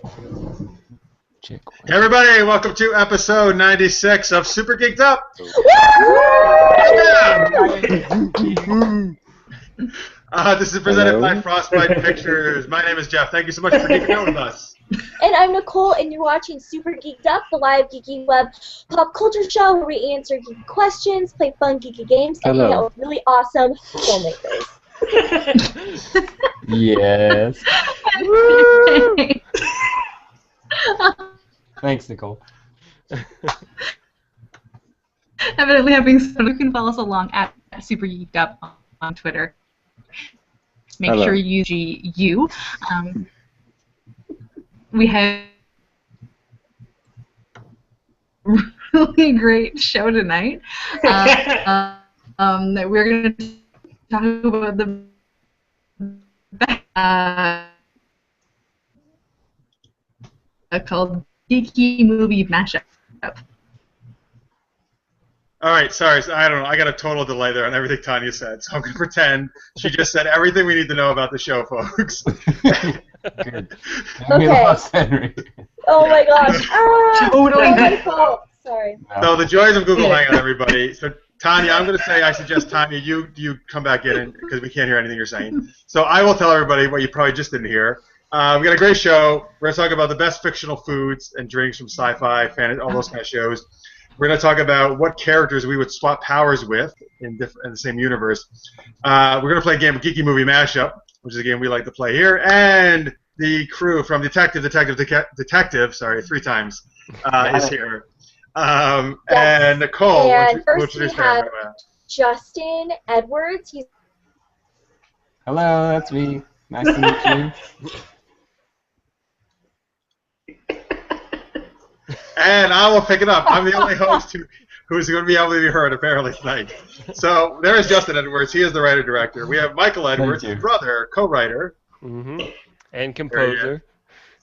Hey everybody, welcome to episode 96 of Super Geeked Up. This is presented by Frostbite Pictures. My name is Jeff. Thank you so much for geeking out with us. And I'm Nicole, and you're watching Super Geeked Up, the live geeky web pop culture show where we answer geeky questions, play fun geeky games, and hang out with really awesome filmmakers. Yes. Thanks, Nicole. Evidently having fun. You can follow us along at Super Geeked Up on Twitter. Make sure you use GU. We have a really great show tonight. We're going to talk about the called Geeky Movie Mashup. All right, sorry, I don't know. I got a total delay there on everything Tanya said, so I'm going to pretend she just said everything we need to know about the show, folks. Good. Okay. Henry. Oh my gosh. Totally. My fault. Sorry. So the joys of Google Hangout, everybody. So Tanya, I'm going to say, I suggest Tanya, you come back in because we can't hear anything you're saying. So I will tell everybody what you probably just didn't hear. We got a great show. We're going to talk about the best fictional foods and drinks from sci-fi, fantasy, all those kind of shows. We're going to talk about what characters we would swap powers with in the same universe. We're going to play a game of Geeky Movie Mashup, which is a game we like to play here. And the crew from Detective, sorry, 3 times, is here. Yes. And Nicole, and first we have Justin Edwards. He's Hello, that's me. Nice to meet you. And I will pick it up. I'm the only host who's going to be able to be heard, apparently, tonight. So there is Justin Edwards. He is the writer-director. We have Michael Edwards, his brother, co-writer. And composer.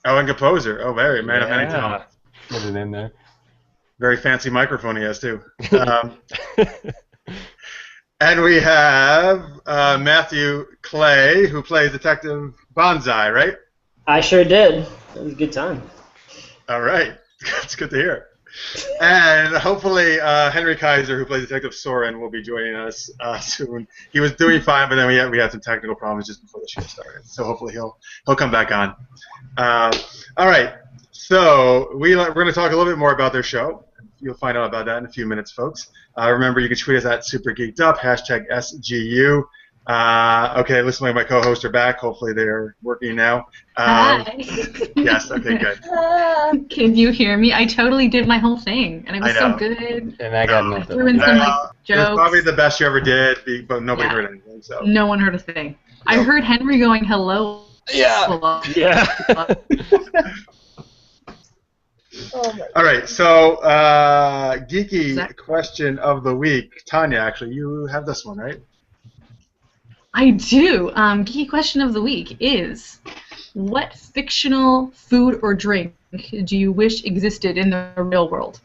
Oh, and composer. Oh, very man of many talents. Put it in there. Very fancy microphone he has, too. And we have Matthew Clay, who plays Detective Bonsai, right? I sure did. It was a good time. All right. That's good to hear. And hopefully Henry Kaiser, who plays Detective Soren, will be joining us soon. He was doing fine, but then we had some technical problems just before the show started. So hopefully he'll come back on. All right. So we're going to talk a little bit more about their show. You'll find out about that in a few minutes, folks. Remember, you can tweet us at SuperGeekedUp, #SGU. Okay, listen, my co-hosts are back. Hopefully they're working now. Hi. Yes, okay, good. Can you hear me? I totally did my whole thing, and it was so good. And I got nothing. I threw in some It was jokes. probably the best you ever did, but nobody heard anything. So. No one heard a thing. I heard Henry going, hello. Yeah. Yeah. oh my All right, so geeky question of the week. Tanya, actually, you have this one, right? I do. Geeky question of the week is, what fictional food or drink do you wish existed in the real world?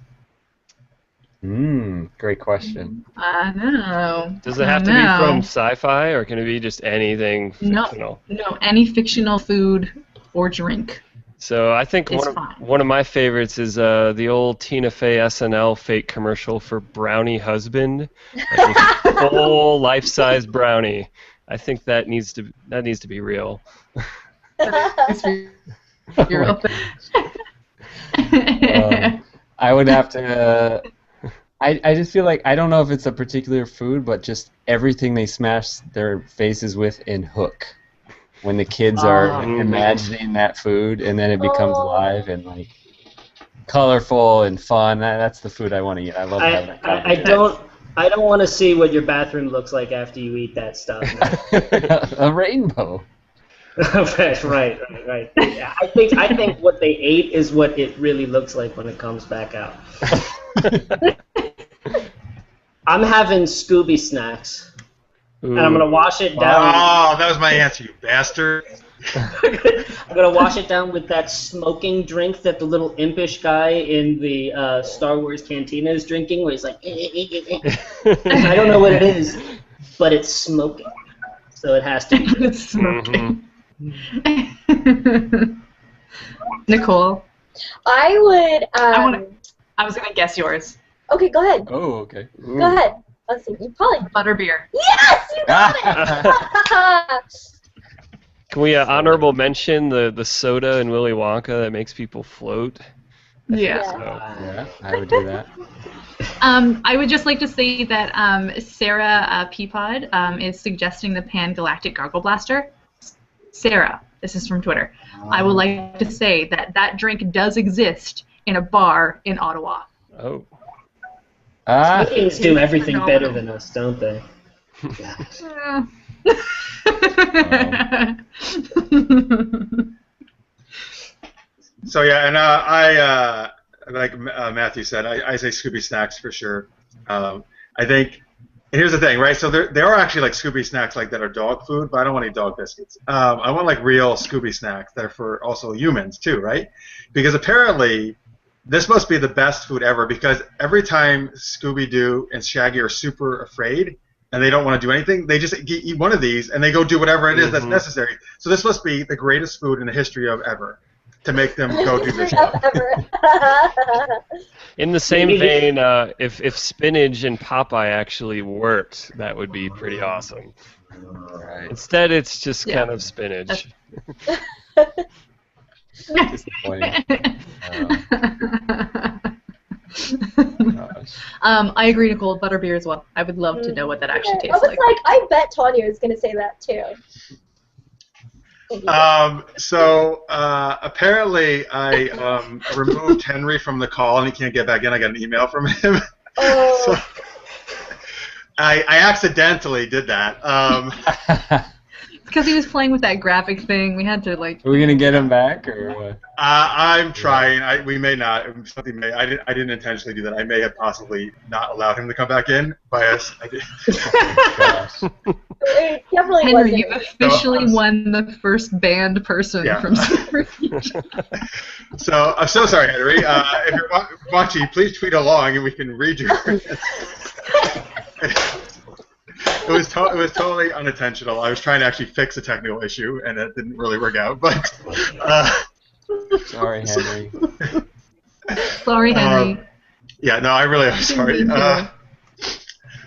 Great question. I know. Does it have to be from sci-fi, or can it be just anything fictional? No, any fictional food or drink. So I think one of my favorites is the old Tina Fey SNL fake commercial for Brownie Husband, like a full life-size brownie. I think that needs to be real. I would have to. I just feel like I don't know if it's a particular food, but just everything they smash their faces with in Hook. When the kids are imagining that food, and then it becomes alive and like colorful and fun. That's the food I want to eat. I love that. I don't want to see what your bathroom looks like after you eat that stuff. A rainbow. right. Yeah, I think what they ate is what it really looks like when it comes back out. I'm having Scooby snacks. And I'm going to wash it down. Oh, that was my answer, you bastard. I'm going to wash it down with that smoking drink that the little impish guy in the Star Wars cantina is drinking, where he's like, I don't know what it is, but it's smoking. So it has to be. It's smoking. Nicole. I would. I was gonna guess yours. Okay, go ahead. Oh, okay. Go ahead. Let's see. You probably. Butterbeer. Yes, you got it. Can we honorable mention the soda in Willy Wonka that makes people float? Yeah. Yeah, I would do that. I would just like to say that Sarah Peapod is suggesting the Pan-Galactic Gargle Blaster. Sarah, this is from Twitter. I would like to say that drink does exist in a bar in Ottawa. Oh. Vikings do everything better than us, don't they? So yeah, and I like Matthew said, I say Scooby snacks for sure. I think, and here's the thing, right? So there are actually like Scooby snacks like that are dog food, but I don't want any dog biscuits. I want like real Scooby snacks that are for also humans too, right? Because apparently this must be the best food ever, because every time Scooby-Doo and Shaggy are super afraid and they don't want to do anything, they just eat one of these and they go do whatever it is that's necessary. So this must be the greatest food in the history of ever, to make them go do this stuff. In the same vein, if spinach and Popeye actually worked, that would be pretty awesome. Right. Instead, it's just kind of spinach. Disappointing. I agree, Nicole. Butterbeer as well. I would love to know what that actually tastes like. I bet Tanya is going to say that too. So apparently I removed Henry from the call and he can't get back in. I got an email from him. So I accidentally did that. Because he was playing with that graphic thing. We had to like. Are we gonna get him back or what? I'm trying. We may not. Something may. I didn't intentionally do that. I may have possibly not allowed him to come back in. Bias. I did. It definitely Henry, wasn't. you've officially won the first banned person from Super. So I'm so sorry, Henry. If you're watching, please tweet along and we can read your. It was totally unintentional. I was trying to actually fix a technical issue, and it didn't really work out. But sorry, Henry. Sorry, Henry. Yeah, no, I really am sorry.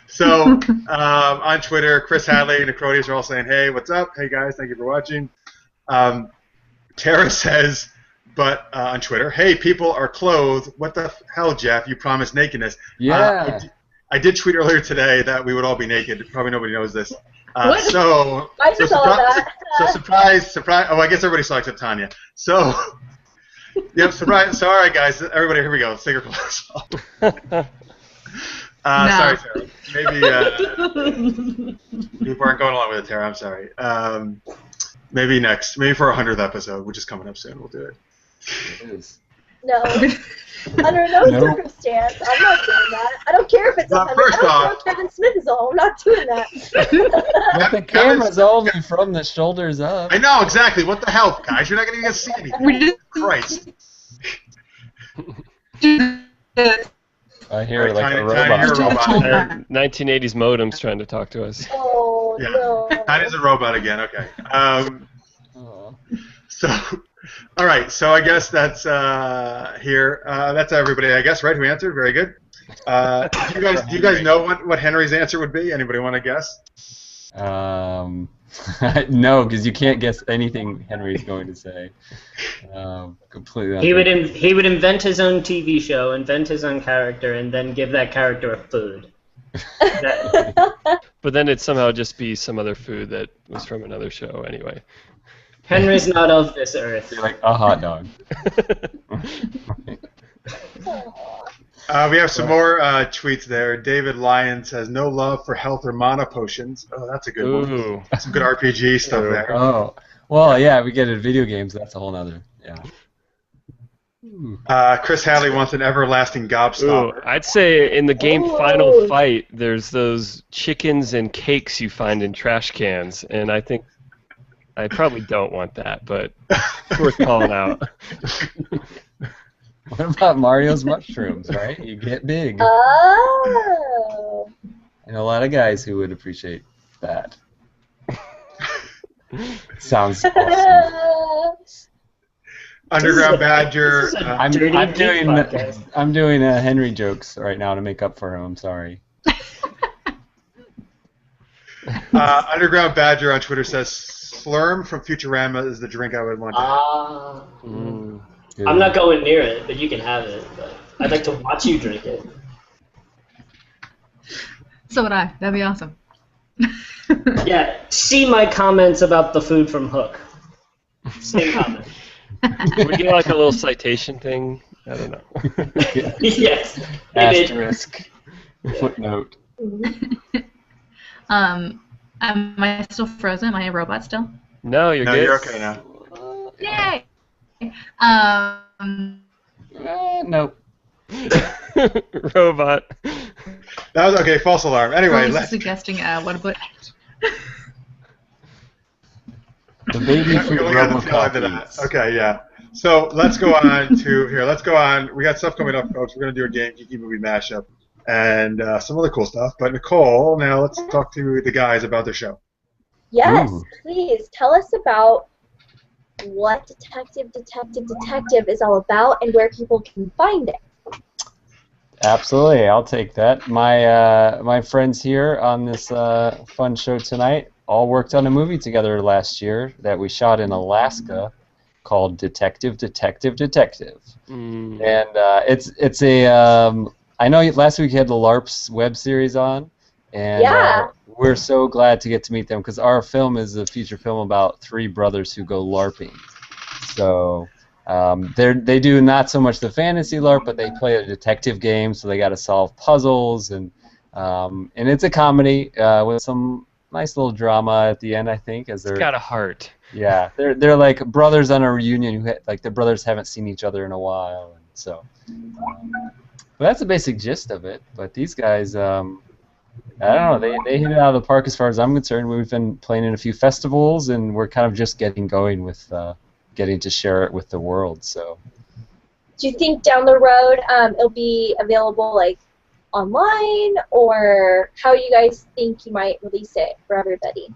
So on Twitter, Chris Hadley and Necrotius are all saying, "Hey, what's up? Hey guys, thank you for watching." Tara says, but on Twitter, "Hey, people are clothed. What the hell, Jeff? You promised nakedness." Yeah. I did tweet earlier today that we would all be naked. Probably nobody knows this. What? So surprise. Oh, I guess everybody saw except Tanya. So, yep, surprise. Sorry, guys. Everybody, here we go. Let's take our clothes off. Sorry, Tara. Maybe people aren't going along with it, Tara. I'm sorry. Maybe next. Maybe for our 100th episode, which is coming up soon. We'll do it. It is. No. Under no circumstance. I'm not doing that. I don't care if it's 100. I don't care if Kevin Smith is all. I'm not doing that. But the camera's only from the shoulders up. I know, exactly. What the hell, guys? You're not going to even see anything. Christ. I hear like a robot. 1980s modem's trying to talk to us. Oh, yeah. No. Tiny's a robot again. Okay. So, all right. So I guess that's here. That's everybody, I guess, right? Who answered? Very good. Do you guys know what Henry's answer would be? Anybody want to guess? No, because you can't guess anything Henry's going to say. Completely. He would invent his own TV show, invent his own character, and then give that character a food. But then it'd somehow just be some other food that was from another show anyway. Henry's not of this earth. You're like a hot dog. We have some more tweets there. David Lyon says, "No love for health or mana potions." Oh, that's a good one. Some good RPG stuff there. Oh, well, yeah, we get it in video games. That's a whole nother. Yeah. Chris Hadley wants an everlasting gobstopper. I'd say in the game Final Fight, there's those chickens and cakes you find in trash cans, and I think I probably don't want that, but it's worth calling out. What about Mario's mushrooms, right? You get big. Oh. And a lot of guys who would appreciate that. Sounds awesome. Underground Badger. I'm doing Henry jokes right now to make up for him. I'm sorry. Underground Badger on Twitter says Slurm from Futurama is the drink I would want to have. I'm not going near it, but you can have it. But I'd like to watch you drink it. So would I. That'd be awesome. Yeah, see my comments about the food from Hook. Same comment. We get like a little citation thing. I don't know. Yes. Asterisk. Footnote. Am I still frozen? Am I a robot still? No, you're good. You're okay now. Yay! Nope. Robot. That was okay. False alarm. Anyway, let's suggesting. What about? The baby food RoboCop. Okay, yeah. So let's go on to here. Let's go on. We got stuff coming up, folks. We're gonna do a game, Geeky Movie Mashup, and some other cool stuff. But Nicole, now let's talk to the guys about their show. Yes, please tell us about what Detective is all about and where people can find it. Absolutely, I'll take that. My friends here on this fun show tonight all worked on a movie together last year that we shot in Alaska called Detective. And it's a I know last week you had the LARPs web series on, and we're so glad to get to meet them because our film is a feature film about 3 brothers who go LARPing. So they do not so much the fantasy LARP, but they play a detective game, so they got to solve puzzles, and it's a comedy with some nice little drama at the end, I think. It's got a heart. Yeah, they're like brothers on a reunion who like their brothers haven't seen each other in a while, and so. But that's the basic gist of it. But these guys, I don't know, they hit it out of the park as far as I'm concerned. We've been playing in a few festivals, and we're kind of just getting going with getting to share it with the world. So. Do you think down the road it'll be available like online, or how you guys think you might release it for everybody?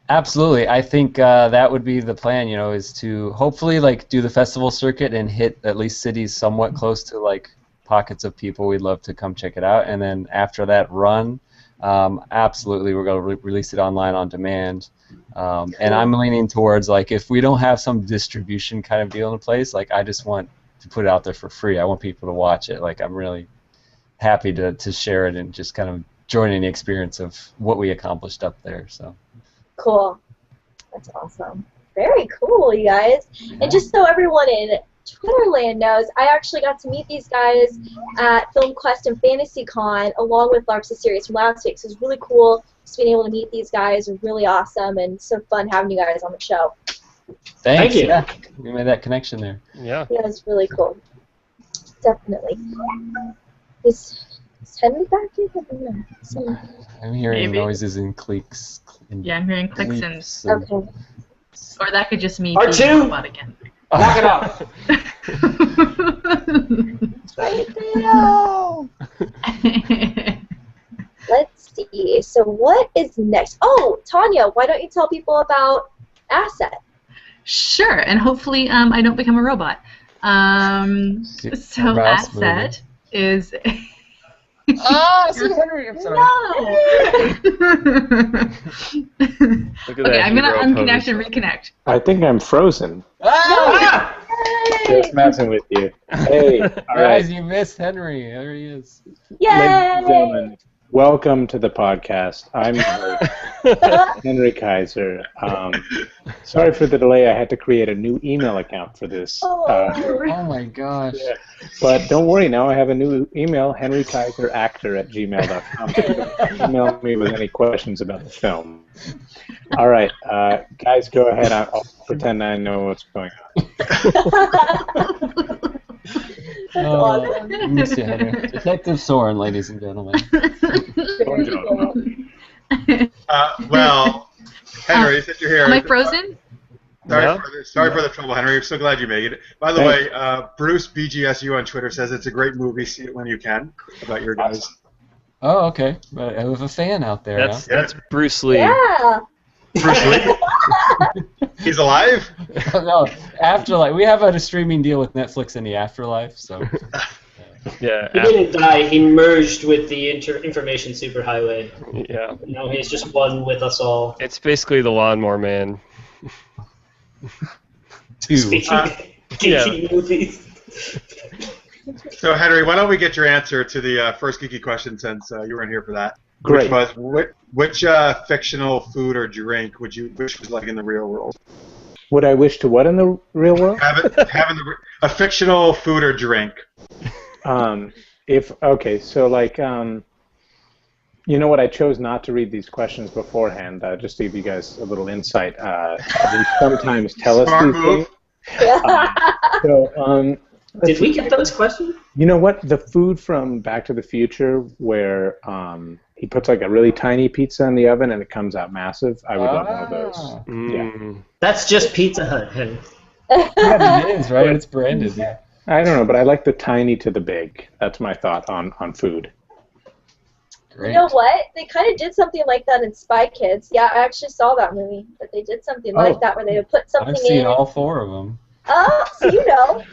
Absolutely, I think that would be the plan. Is to hopefully like do the festival circuit and hit at least cities somewhat close to like pockets of people we'd love to come check it out, and then after that run, absolutely we're going to release it online on demand. And I'm leaning towards like if we don't have some distribution kind of deal in place, like I just want to put it out there for free. I want people to watch it. Like I'm really happy to share it and just kind of join in the experience of what we accomplished up there. So. Cool. That's awesome. Very cool, you guys. And just so everyone in Twitterland knows, I actually got to meet these guys at Film Quest and Fantasy Con along with LARP's series from last week. So it was really cool just being able to meet these guys. It was really awesome and so fun having you guys on the show. Thanks. Thank you. Yeah, we made that connection there. Yeah. Yeah, it's really cool. Definitely. Is Henry back here? I don't know. I'm hearing Maybe. noises and cliques. Yeah, I'm hearing clicks and... Okay. Or that could just me R2? being a robot again. Knock it off. Let's see. So what is next? Oh, Tanya, why don't you tell people about Asset? Sure, and hopefully I don't become a robot. So Asset is... See Henry, I'm sorry. No! Look at Okay, that I'm going to hero unconnect pose. and reconnect. I think I'm frozen. Ah! Just messing with you. Hey, all right. Guys, you missed Henry. There he is. Yay! Ladies and gentlemen, welcome to the podcast. I'm your host, Henry Kaiser. Sorry for the delay. I had to create a new email account for this. Oh my gosh. Yeah. But don't worry, now I have a new email, henrykaiseractor@gmail.com. So you can email me with any questions about the film. All right, guys, go ahead. I'll pretend I know what's going on. That's awesome. Miss you, Henry. Detective Soren, ladies and gentlemen. Very cool. Well, Henry, since you're here. Am I frozen? Sorry for the trouble, Henry. I'm so glad you made it. By the way, Bruce BGSU on Twitter says it's a great movie. See it when you can. About your guys. Oh, okay. But I have a fan out there. That's Bruce Lee. Yeah. Bruce Lee. He's alive? No, Afterlife. We have a streaming deal with Netflix in the Afterlife, so. Yeah. He didn't die. He merged with the information superhighway. Yeah. Now he's just one with us all. It's basically the Lawnmower Man. 2. Geeky movies. So, Henry, why don't we get your answer to the first geeky question since you weren't here for that? Great. Which was, which fictional food or drink would you wish was like in the real world? Would I wish to what in the real world? Having a fictional food or drink. So like, you know what? I chose not to read these questions beforehand, just to give you guys a little insight. They sometimes tell us Smart these move. things. Did we get those questions? You know what? The food from Back to the Future, where he puts like a really tiny pizza in the oven and it comes out massive. I would love one of those. Yeah. That's just Pizza Hut, Henry. Yeah, it is, right? It's branded. Yeah. I don't know, but I like the tiny to the big. That's my thought on food. Great. You know what? They kind of did something like that in Spy Kids. Yeah, I actually saw that movie, but they did something like that where they would put something in. I've seen all 4 of them. Oh, so you know.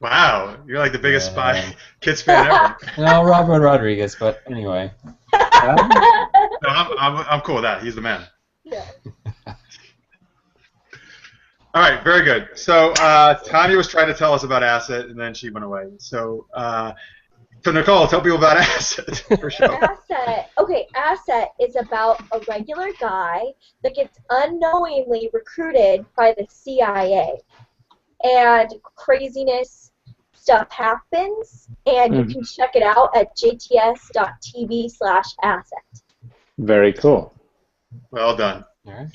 Wow, you're like the biggest Spy Kids fan ever. No, Robert Rodriguez, but anyway. No, I'm cool with that. He's the man. Yeah. All right, very good. So Tanya was trying to tell us about Asset, and then she went away. So Nicole, tell people about Asset for sure. Asset. Okay, Asset is about a regular guy that gets unknowingly recruited by the CIA. And craziness stuff happens, and you can check it out at jts.tv/asset. Very cool. Well done. All right.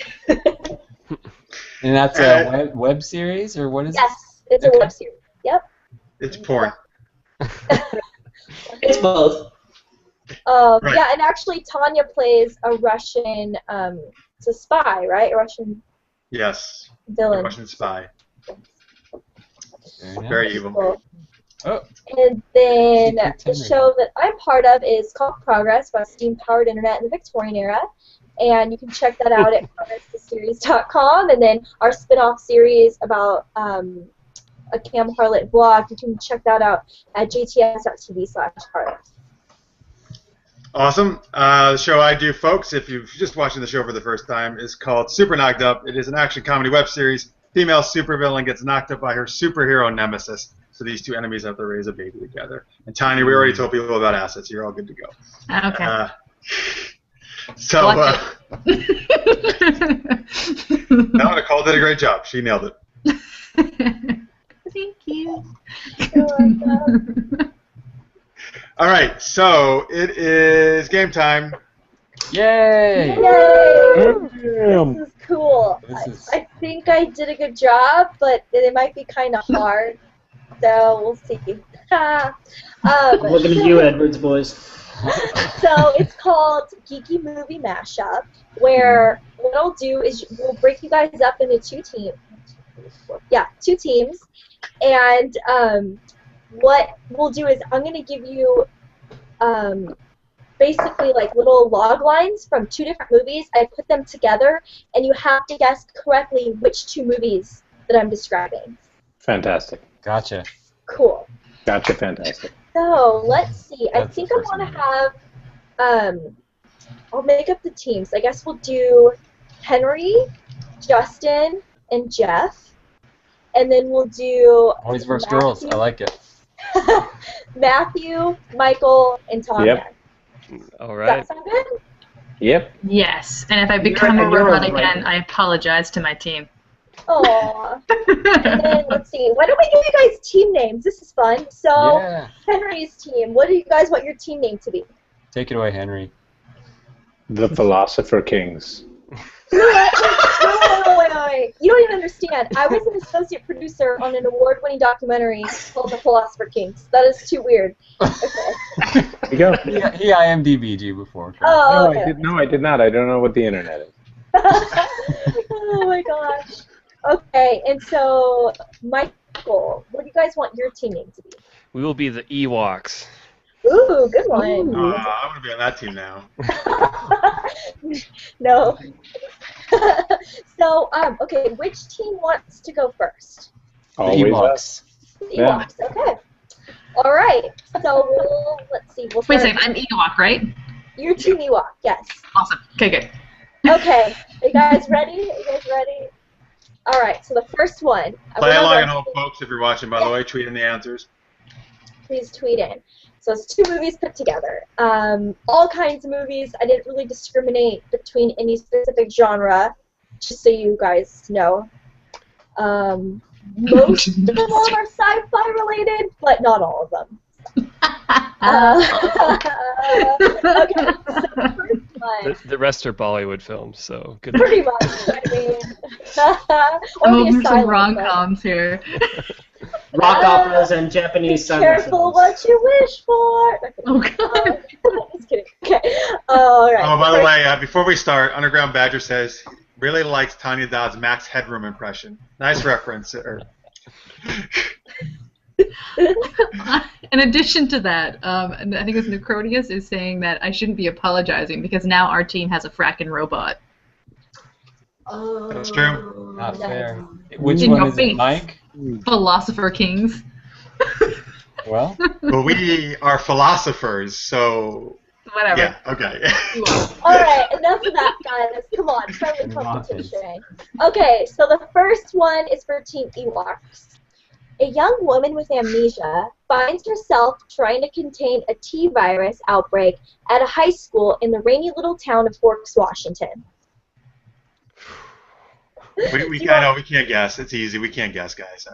And that's a web series, or what is it? Yes, it's a web series. Yep. It's porn. It's both. Right. Yeah, and actually Tanya plays a Russian, it's a spy, right? A Russian Yes. villain. A Russian spy. Very nice. Very evil. Cool. Oh. And then Secret the Tenor. show that I'm part of is called Progress about steam-powered internet in the Victorian era. And you can check that out at progresstheseries.com. And then our spin-off series about a Cam Harlot blog, you can check that out at jts.tv/harlot. Awesome. The show I do, folks, if you're just watching the show for the first time, is called Super Knocked Up. It is an action comedy web series. Female supervillain gets knocked up by her superhero nemesis. So these two enemies have to raise a baby together. And Tanya, we already told people about Assets. You're all good to go. Okay. So, no, Nicole did a great job. She nailed it. Thank you. All right, so it is game time. Yay! Yay! Damn. This is cool. I think I did a good job, but it might be kind of hard. So we'll see. Looking at you, Edwards boys. So it's called Geeky Movie Mashup, where what I'll do is we'll break you guys up into 2 teams. Yeah, 2 teams. And what we'll do is I'm going to give you basically like little log lines from 2 different movies. I put them together, and you have to guess correctly which 2 movies that I'm describing. Fantastic. Gotcha. Cool. Gotcha, fantastic. So let's see. I That's think the I first want to one. have. I'll make up the teams. I guess we'll do Henry, Justin, and Jeff, and then we'll do Boys versus girls. I like it. Matthew, Michael, and Tom. Yep. All Does right. that sound good? Yep. Yes, and if I become a and you're robot right. again, I apologize to my team. Aww. And then let's see. Why don't we give you guys team names? This is fun. So Yeah. Henry's team. What do you guys want your team name to be? Take it away, Henry. The Philosopher Kings. Wait. You don't even understand. I was an associate producer on an award-winning documentary called The Philosopher Kings. That is too weird. Okay. There you go. He IMDb'd you before. Oh, okay. I did not. I don't know what the internet is. Oh my gosh. Okay, and so Michael, what do you guys want your team name to be? We will be the Ewoks. Ooh, good one. I'm going to be on that team now. No. So, okay, which team wants to go first? Always Ewoks. us. The Yeah. Ewoks, okay. All right, so let's see. We'll Wait a start. second, I'm Ewok, right? You're Team Ewok, yes. Awesome. Okay, good. Okay, are you guys ready? All right, so the first one. Play remember, along at home, folks, if you're watching, by the way. Tweet in the answers. Please tweet in. So it's 2 movies put together. All kinds of movies. I didn't really discriminate between any specific genre, just so you guys know. Most of them are sci-fi related, but not all of them. Okay, so the first one. The rest are Bollywood films, so good. Pretty much. I mean, I'm or the hoping some asylum, rom-coms here. Rock operas and Japanese Be summer careful films. what you wish for. Oh, God. Just kidding. Okay. All right. Oh, by the way, before we start, Underground Badger says really likes Tanya Dodd's Max Headroom impression. Nice reference. In addition to that, I think it was Necrodius is saying that I shouldn't be apologizing because now our team has a fracking robot. That's true. Not fair. Which In one your is face. it, Mike? Philosopher Kings. Well, Well, we are philosophers, so Whatever. yeah, okay. All right, enough of that, guys. Come on, friendly competition. Okay, so the first one is for Team Ewoks. A young woman with amnesia finds herself trying to contain a T-virus outbreak at a high school in the rainy little town of Forks, Washington. I know we can't guess. It's easy. We can't guess, guys.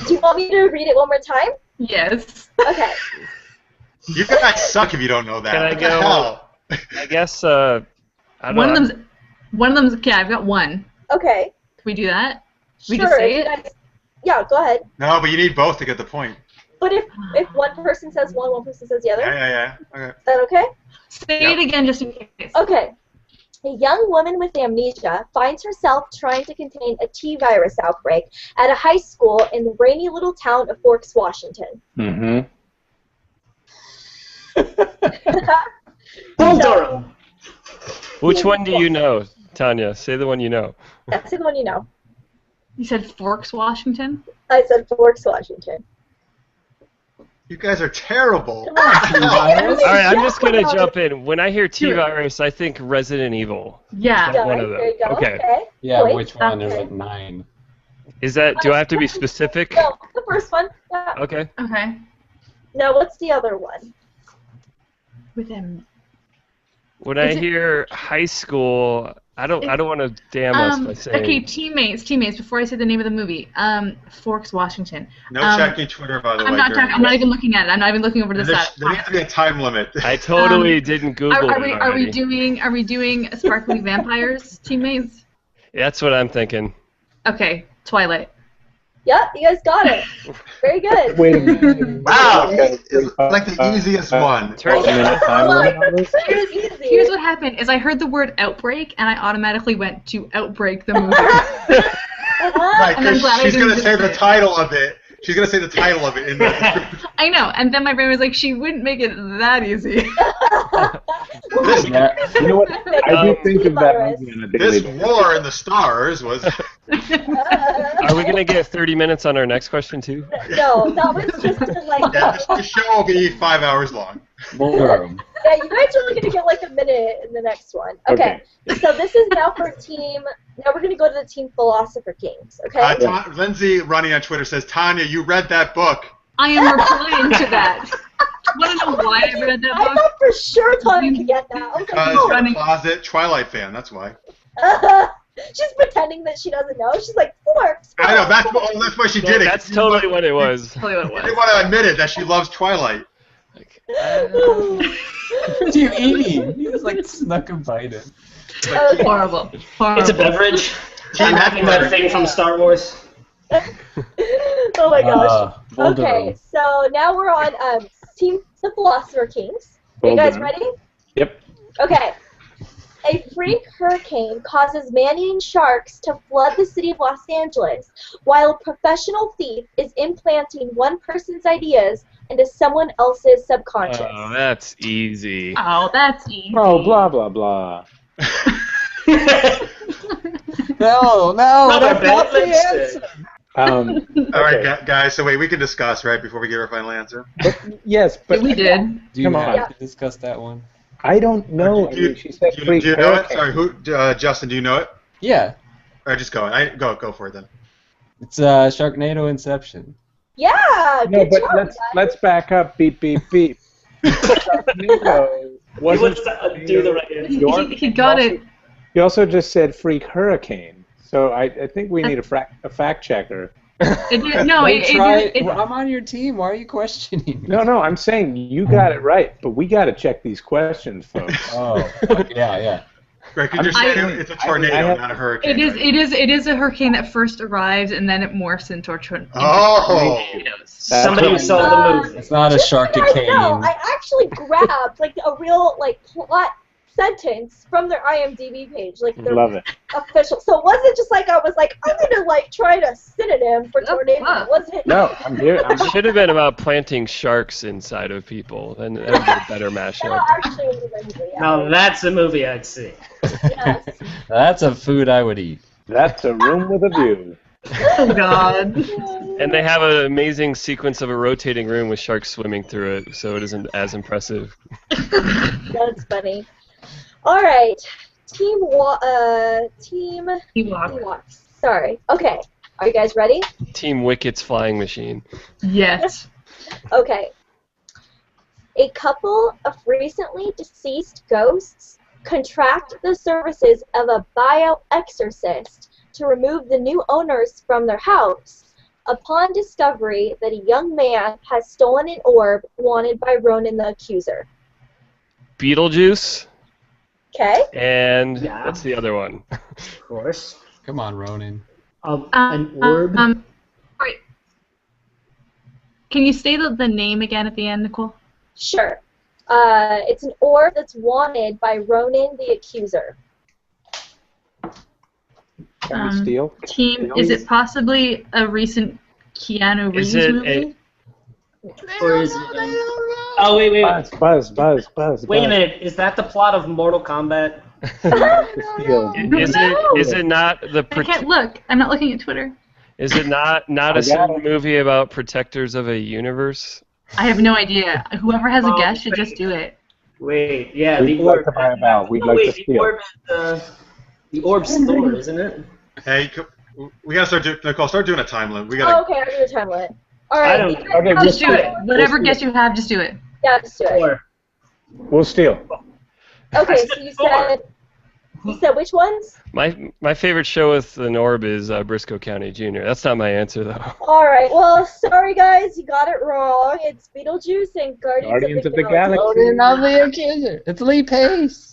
Do you want me to read it one more time? Yes. Okay. You guys suck if you don't know that. Can I What the go? hell? I guess I don't One know. of them's okay, I've got one. Okay. Can we do that? We Sure. just say if you it? guys- yeah, go ahead. No, but you need both to get the point. But if one person says one person says the other, Yeah. Okay. is that okay? Say it again just in case. Okay. A young woman with amnesia finds herself trying to contain a T-virus outbreak at a high school in the rainy little town of Forks, Washington. Mm-hmm. Bull Durham. Which one do you know, Tanya? Say the one you know. That's the one you know. You said Forks, Washington? I said Forks, Washington. You guys are terrible. Come on. All right, I'm just gonna Yeah. jump in. When I hear T-virus, I think Resident Evil. Yeah. Yeah, One of them. there you go. Okay. yeah, Wait, which one? There's okay. like 9. Is that? Do I have to be specific? No, the first one. Yeah. Okay. Okay. No, what's the other one? With him. When I Is it- hear high school, I don't want to damn us by saying. Okay, teammates. Before I say the name of the movie, Forks, Washington. No checking Twitter, by the way. I'm not during talking. I'm not even looking at it. I'm not even looking over to the side. There needs to be a time limit. I totally didn't Google Are it we already. are we doing Sparkly Vampires, teammates? That's what I'm thinking. Okay, Twilight. Yep, you guys got it. Very good. Wait a minute. Wow, Okay. it's like the easiest one. Turn- A minute time limit on this? Here's what happened: is I heard the word outbreak and I automatically went to Outbreak the movie. Right, And I'm 'cause glad I she's didn't gonna say just the say it. title of it. She's gonna say the title of it in the description. I know, and then my brain was like, she wouldn't make it that easy. This, Yeah. You know what? I do think of that Virus. movie on a daily this basis. war in the stars was. Are we gonna get 30 minutes on our next question too? No, that was just to like. Yeah, the show will be 5 hours long. Durham. Yeah, you guys are only going to get like a minute in the next one. Okay. So this is now for team. Now we're going to go to the Team Philosopher Kings. Okay. Lindsay running on Twitter says, Tanya, you read that book. I am replying to that. Want to know why I read that I book? thought for sure Tanya could get that. I was like, Because no. you're a closet Twilight fan, that's why. She's pretending that she doesn't know. She's like, Forks. I know, that's why she did it. That's totally what it was. Tell you what it She was. didn't want to admit it, that she loves Twilight. What are you eating? You just like snuck a bite in. Okay. Horrible. It's a beverage. I'm having that thing from Star Wars. Oh my gosh. Bull Okay, Durham. so now we're on Team the Philosopher Kings. Are you guys ready? Yep. Okay. A freak hurricane causes man-eating sharks to flood the city of Los Angeles, while a professional thief is implanting one person's ideas into someone else's subconscious. Oh, that's easy. Oh, that's easy. Oh, blah, blah, blah. No, that's not the answer. All right, guys. So wait, we can discuss right before we give our final answer. Yes, but we did. Do you have to discuss that one? I don't know. She said do you know it? Sorry, Justin, do you know it? Yeah. All right, just go. Go for it then. It's Sharknado Inception. Yeah. No, good but job, let's back up. Beep beep beep. Sharknado wasn't do the right answer. He got it. You also just said freak hurricane. So I think we need a fact checker. I'm on your team. Why are you questioning me? No, I'm saying you got it right, but we got to check these questions, folks. Oh, yeah. Right, because you're saying it's a tornado, not a hurricane. It is a hurricane that first arrives and then it morphs into a tornado. Oh! Somebody who saw the movie. It's not a sharkicane. No, I actually grabbed a real plot sentence from their IMDb page, their Love it. official. So it wasn't just I was I'm gonna try to synonym for tornado. It wasn't. No, I'm here. It should have been about planting sharks inside of people, and that would be a better mashup. Now that's a movie I'd see. Yes. That's a food I would eat. That's a room with a view. Oh God. And they have an amazing sequence of a rotating room with sharks swimming through it, so it isn't as impressive. That's funny. All right, Team Walks. Sorry. Okay. Are you guys ready? Team Wicket's flying machine. Yes. Okay. A couple of recently deceased ghosts contract the services of a bioexorcist to remove the new owners from their house upon discovery that a young man has stolen an orb wanted by Ronan the Accuser. Beetlejuice. Okay. And what's the other one? Of course. Come on, Ronan. An orb. Right. Can you say the name again at the end, Nicole? Sure. It's an orb that's wanted by Ronan the Accuser. Can we steal? Team, is it possibly a recent Keanu Reeves movie? Or is it? Oh wait. Buzz. Wait a minute. Is that the plot of Mortal Kombat? Is it not the? I can't look. I'm not looking at Twitter. Is it not a certain movie about protectors of a universe? I have no idea. Whoever has a guess should just do it. Wait, yeah, We'd the like orb. to buy a vowel. We'd like to steal. The orb's Thor, isn't it? Hey, we gotta start doing. Nicole, start doing a time limit. We gotta. Oh, okay, I'll do a time limit. All right. Okay, Just do it. Whatever guess you have, just do it. Yeah, just do it. Thor. We'll steal. Okay, so you said which ones? My favorite show with an orb is Briscoe County Jr. That's not my answer though. All right. Well, sorry guys, you got it wrong. It's Beetlejuice and Guardians of the Galaxy. It's Lee Pace.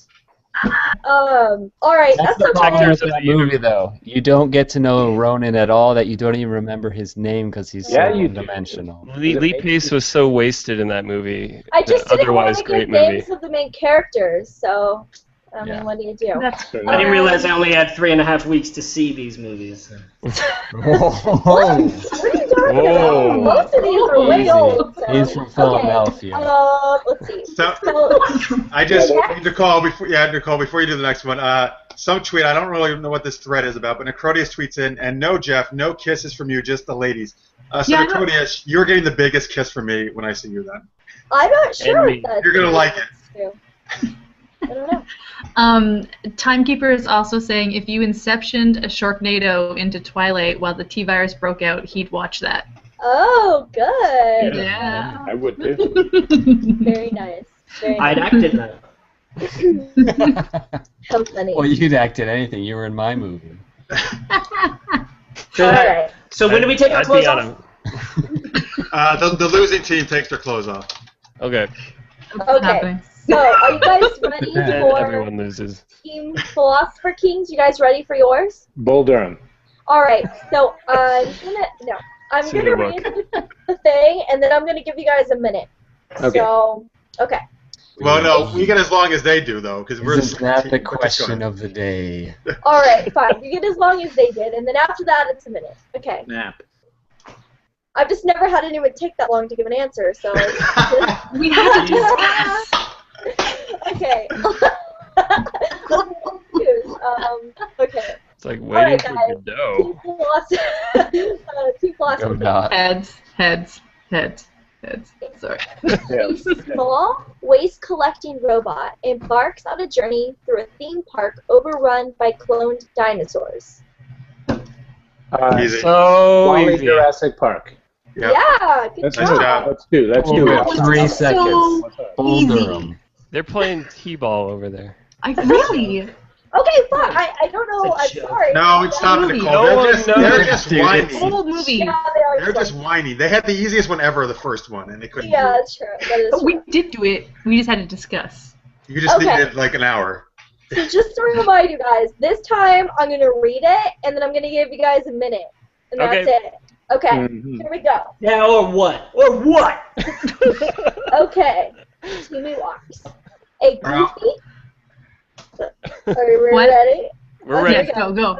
All right. That's the problem with that movie, though. You don't get to know Ronan at all. That you don't even remember his name because he's so one-dimensional. Lee Pace was so wasted in that movie. I just didn't want to great give movie. names of the main characters, so I mean, what do you do? I didn't realize I only had 3.5 weeks to see these movies. What are you talking about? Most of these are way old. So. He's from Philadelphia. Let's see. So, I just Nicole, before you do the next one, some tweet. I don't really know what this thread is about, but Necrodius tweets in, and no, Jeff, no kisses from you, just the ladies. Necrodius, you're getting the biggest kiss from me when I see you then. I'm not sure if that's You're gonna like it. True. I don't know. Timekeeper is also saying if you inceptioned a Sharknado into Twilight while the T-virus broke out, he'd watch that. Oh, good. Yeah. I would too. Very nice. I'd acted that. How funny. Well, you'd act in anything. You were in my movie. Alright. So when do we take our clothes off? The losing team takes their clothes off. Okay. Okay. So, are you guys ready for Everyone loses. Team Philosopher Kings? You guys ready for yours? Bull Durham. All right. So I'm gonna read the thing, and then I'm gonna give you guys a minute. Okay. So, okay. Well, no, we get as long as they do though, because we're. Isn't that the question of the day? All right, fine. You get as long as they did, and then after that, it's a minute. Okay. Nap. I've just never had anyone take that long to give an answer, so. We have to discuss. Okay. Okay. It's like waiting for Team Godot. Team philosophy. Heads. Sorry. A small waste-collecting robot embarks on a journey through a theme park overrun by cloned dinosaurs. Easy. So Wally easy. Jurassic Park. Yep. Yeah, good Let's job. do. Let's do it. 3 seconds. So Bull easy. Durham. They're playing T-ball over there. Really? Okay, fine. I don't know. I'm It's a joke. sorry. No, it's not movie. Nicole. No one They're knows. just Dude, whiny. Old movie. Yeah, they are. They're just whiny. They had the easiest one ever, the first one, and they couldn't Yeah, do it. that's true. That is But true. we did do it. We just had to discuss. You just Okay. needed like an hour. So just to remind you guys, this time I'm going to read it, and then I'm going to give you guys a minute. And that's Okay. it. Okay, Mhm. here we go. Yeah, or what? Or what? Okay, Team Walks. A goofy... Are we What? ready? We're Okay. ready. Yes, go.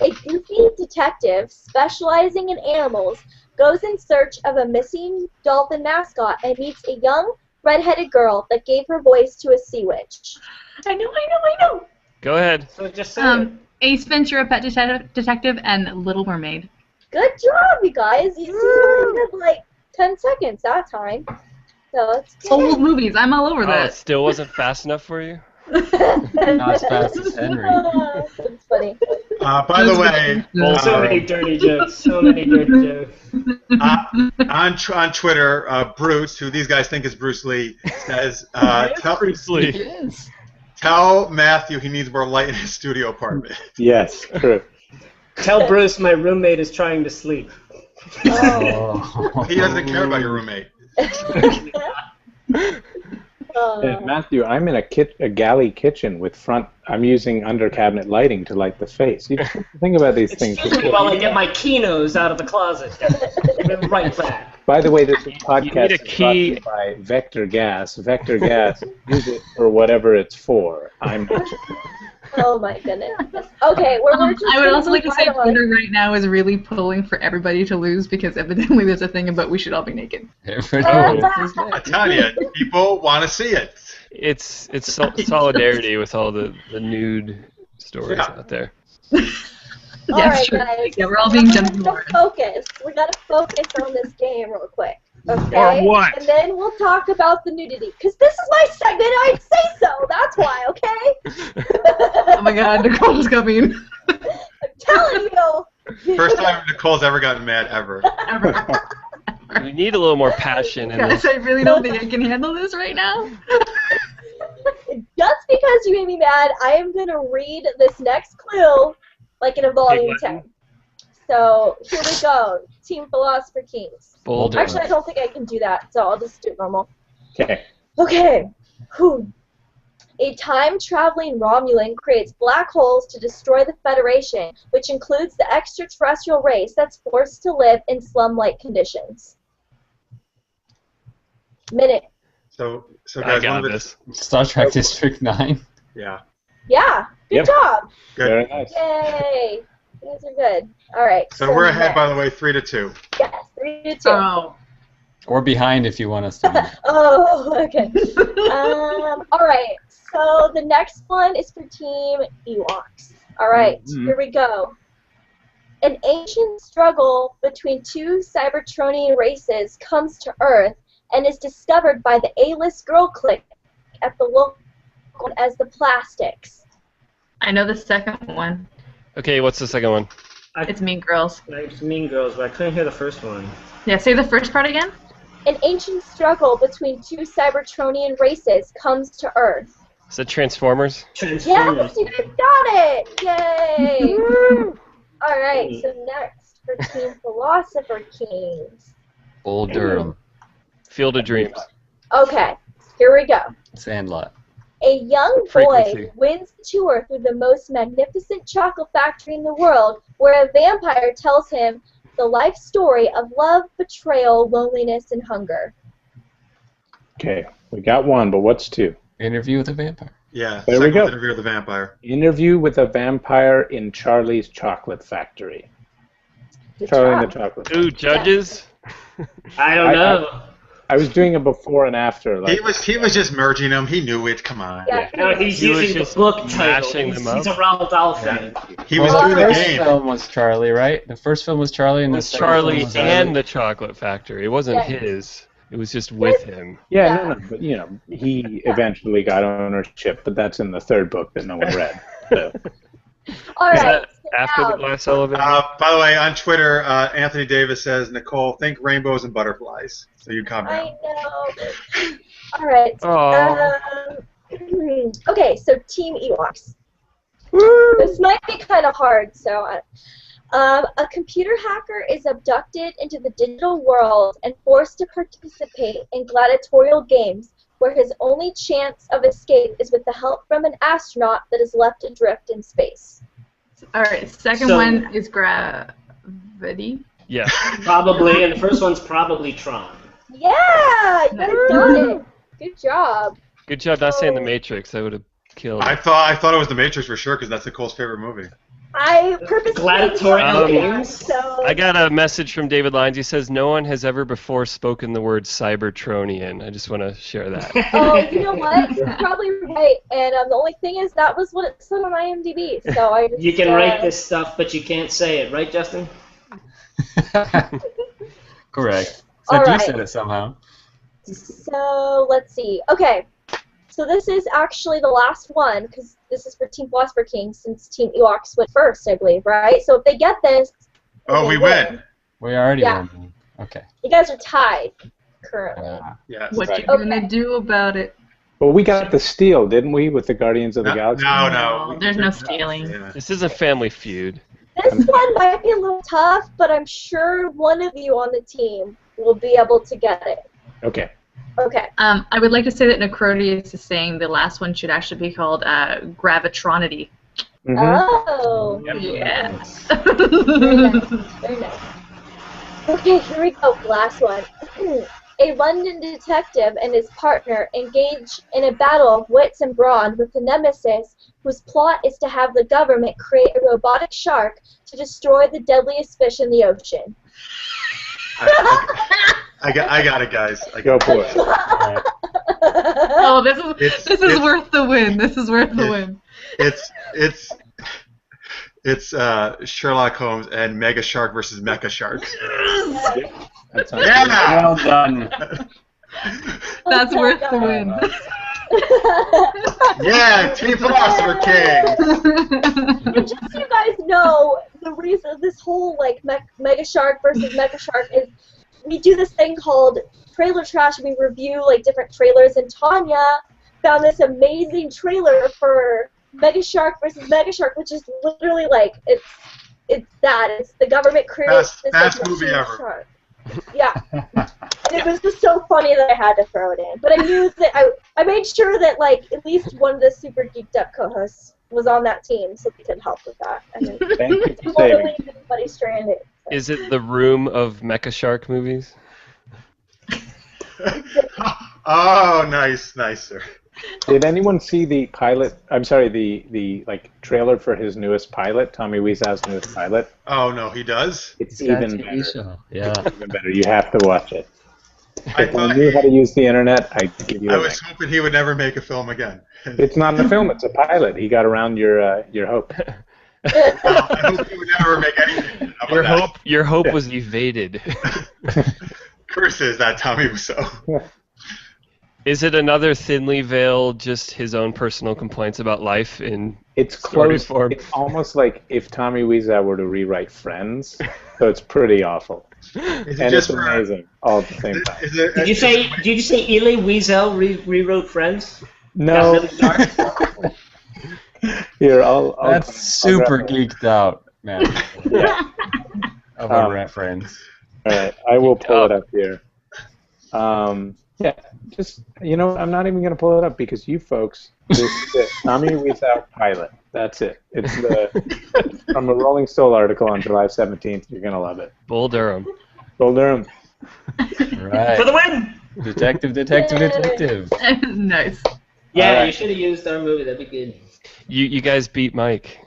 A goofy detective specializing in animals goes in search of a missing dolphin mascot and meets a young red-headed girl that gave her voice to a sea witch. I know. Go ahead. So just say it. Ace Ventura, Pet Detective, and Little Mermaid. Good job, you guys. You only did like 10 seconds that time. So it's good. Old movies. I'm all over Oh, it that. still wasn't fast enough for you? Not as fast as Henry. That's funny. By the way, So many dirty jokes. So many dirty jokes. on Twitter, Bruce, who these guys think is Bruce Lee, says, Bruce Lee. Yes. tell Matthew he needs more light in his studio apartment. Yes, true. Tell Bruce my roommate is trying to sleep. Oh. He doesn't care about your roommate. Matthew, I'm in a galley kitchen with front. I'm using under cabinet lighting to light the face. You think about these things. Excuse me while I get my Kinos out of the closet. I'll be right back. By the way, this podcast need a is brought to you by Vector Gas. Vector Gas, use it for whatever it's for. I'm not sure. Oh my goodness. Okay, we're just I would gonna also like to move say right on. Twitter right now is really pulling for everybody to lose because evidently there's a thing about we should all be naked. Tanya, people want to see it. It's solidarity with all the nude stories out there. All Yes, right, true. guys. Yeah, we're all being We gentlemen. gotta focus. We gotta focus on this game real quick. Okay? Or what? And then we'll talk about the nudity. Because this is my segment, I'd say so. That's why, okay? Oh my god, Nicole's coming. I'm telling you. First time Nicole's ever gotten mad, ever. We need a little more passion in Guys, this. I really don't think I can handle this right now. Just because you made me mad, I am going to read this next clue like in a volume Big 10. So here we go. Team Philosopher Kings. Boulder. Actually, I don't think I can do that, so I'll just do it normal. Okay. Okay. Whew. A time-traveling Romulan creates black holes to destroy the Federation, which includes the extraterrestrial race that's forced to live in slum-like conditions. Minute. So I guys, got one of the this. Star Trek District 9. yeah. Yeah. Good Yep. job. Good. Very nice. Yay. You guys are good. All right. So we're ahead, next. by the way, 3-2. Yes, 3-2. Oh. Or behind if you want us to be. Oh, okay. All right. So the next one is for Team Ewoks. All right, Here we go. An ancient struggle between two Cybertronian races comes to Earth and is discovered by the A-list girl clique at the local as the Plastics. I know the second one. Okay, what's the second one? It's Mean Girls. It's Mean Girls, but I couldn't hear the first one. Yeah, say the first part again. An ancient struggle between two Cybertronian races comes to Earth. Is it Transformers? Transformers. Yes, you guys got it! Yay! All right, so next for Team Philosopher Kings. Bull Durham. Field of Dreams. Okay, here we go. Sandlot. A young Frequency. boy wins the tour through the most magnificent chocolate factory in the world, where a vampire tells him the life story of love, betrayal, loneliness, and hunger. Okay, we got one, but what's two? Interview with a Vampire. Yeah. There we second go. Interview with the vampire. Interview with a vampire in Charlie's Chocolate Factory. Good Charlie job. and the Chocolate Ooh, judges? I don't know. I was doing a before and after. Like, he was just merging them. He knew it. Come on. Yeah. No, he's using the book title. He's a Roald Dahl fan. He was Well, doing the the first game. film was Charlie, right? The first film was Charlie, and It the was second Charlie film was and Charlie. the Chocolate Factory. It wasn't Yes. his. It was just with him. yeah, no, but he eventually got ownership, but that's in the third book that no one read. So. All Is right. that after the glass elevator? By the way, on Twitter, Anthony Davis says, Nicole, think rainbows and butterflies. So you calm down. I know. All right. Aw. Okay, so Team Ewoks. This might be kind of hard. So, a computer hacker is abducted into the digital world and forced to participate in gladiatorial games where his only chance of escape is with the help from an astronaut that is left adrift in space. All right, second one is Gravity. Yeah. Probably, and the first one's probably Tron. Yeah, you guys got it. Good job. Good job not saying The Matrix. I would have killed I it. thought it was The Matrix for sure because that's Nicole's favorite movie. I purposely Gladiatorial didn't games? so I got a message from David Lyons. He says, no one has ever before spoken the word Cybertronian. I just want to share that. Oh, you know what? You're probably right. And the only thing is that was what it said on IMDb. So I just, You can write this stuff, but you can't say it, right, Justin? Correct. All So you right. said it somehow. So let's see. Okay. So this is actually the last one because this is for Team Philosopher King since Team Ewoks went first, I believe, right? So if they get this, Oh, they we win. We already Yeah. won. Okay. You guys are tied currently. Yes. What Right. you gonna do about it? Well, we got the steal, didn't we, with the Guardians of the Galaxy? No. There's no stealing. Yeah. This is a family feud. This one might be a little tough, but I'm sure one of you on the team will be able to get it. Okay. Okay. I would like to say that Necrotius is saying the last one should actually be called Gravitronity. Mhm. Oh. Yeah. Very nice. Very nice. Okay, here we go. Last one. A London detective and his partner engage in a battle of wits and brawn with a nemesis whose plot is to have the government create a robotic shark to destroy the deadliest fish in the ocean. I got it, guys. Go for it. Oh, this is worth the win. This is worth the win. It's Sherlock Holmes and Mega Shark versus Mecha Shark. That sounds Yeah. Well done. That's worth the win. Yeah, Team Philosopher King. And just so you guys know, the reason this whole like Mega Shark versus Mecha Shark is we do this thing called Trailer Trash. We review like different trailers, and Tanya found this amazing trailer for Mega Shark versus Mega Shark, which is literally like it's the government creates this best like, movie machine ever. shark. Yeah. And it was just so funny that I had to throw it in. But I knew that I made sure that like at least one of the super geeked up co-hosts was on that team so they could help with that. I mean, Thank you for didn't want to saving. leave anybody stranded. Is it the room of Mecha Shark movies? Oh, nice, sir. Did anyone see the pilot? I'm sorry, the like trailer for his newest pilot, Tommy Wiseau's newest pilot? Oh no, he does. It's Got a even TV better. show. Yeah. Even better. You have to watch it. I If I thought knew how to use the internet, I'd give you I a was link. hoping he would never make a film again. It's not a film; it's a pilot. He got around your hope. I hope he would never make anything. How about Your hope was evaded. that? Curses that Tommy Wiseau. Is it another thinly veiled, just his own personal complaints about life in It's story close. form? It's almost like if Tommy Wiseau were to rewrite Friends. So it's pretty awful, Is it and just it's for? amazing all at the same time. Is it, Did you say Elie Wiesel rewrote Friends? No, Got really dark? here I'll That's I'll super grab it. geeked out, man. Yeah. Of our rat friends. All right, I will pull it up here. Yeah, just I'm not even gonna pull it up because you folks. This is it. Tommy Wiseau pilot. That's it. It's from a Rolling Stone article on July 17th. You're gonna love it. Bull Durham. Bull Durham. Right. For the win! Detective. Nice. Yeah, All right. you should have used our movie. That'd be good. You guys beat Mike.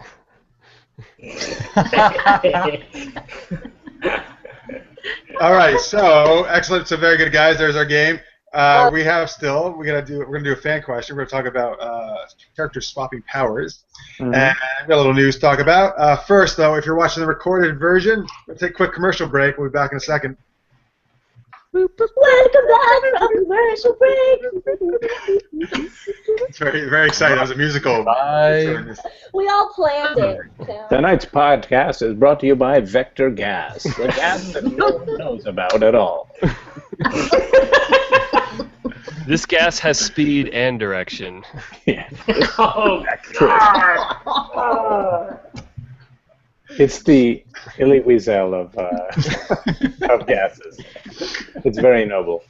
All right, so excellent. So very good, guys. There's our game. We're gonna do a fan question. We're gonna talk about characters swapping powers, and we've got a little news to talk about. First, though, if you're watching the recorded version, we'll take a quick commercial break. We'll be back in a second. Welcome back from commercial break. It's very, very exciting. That was a musical. Bye. We all planned it. So. Tonight's podcast is brought to you by Vector Gas, the gas that no one knows about at all. This gas has speed and direction. Yeah. Oh, God. It's the Illy Weasel of gases. It's very noble.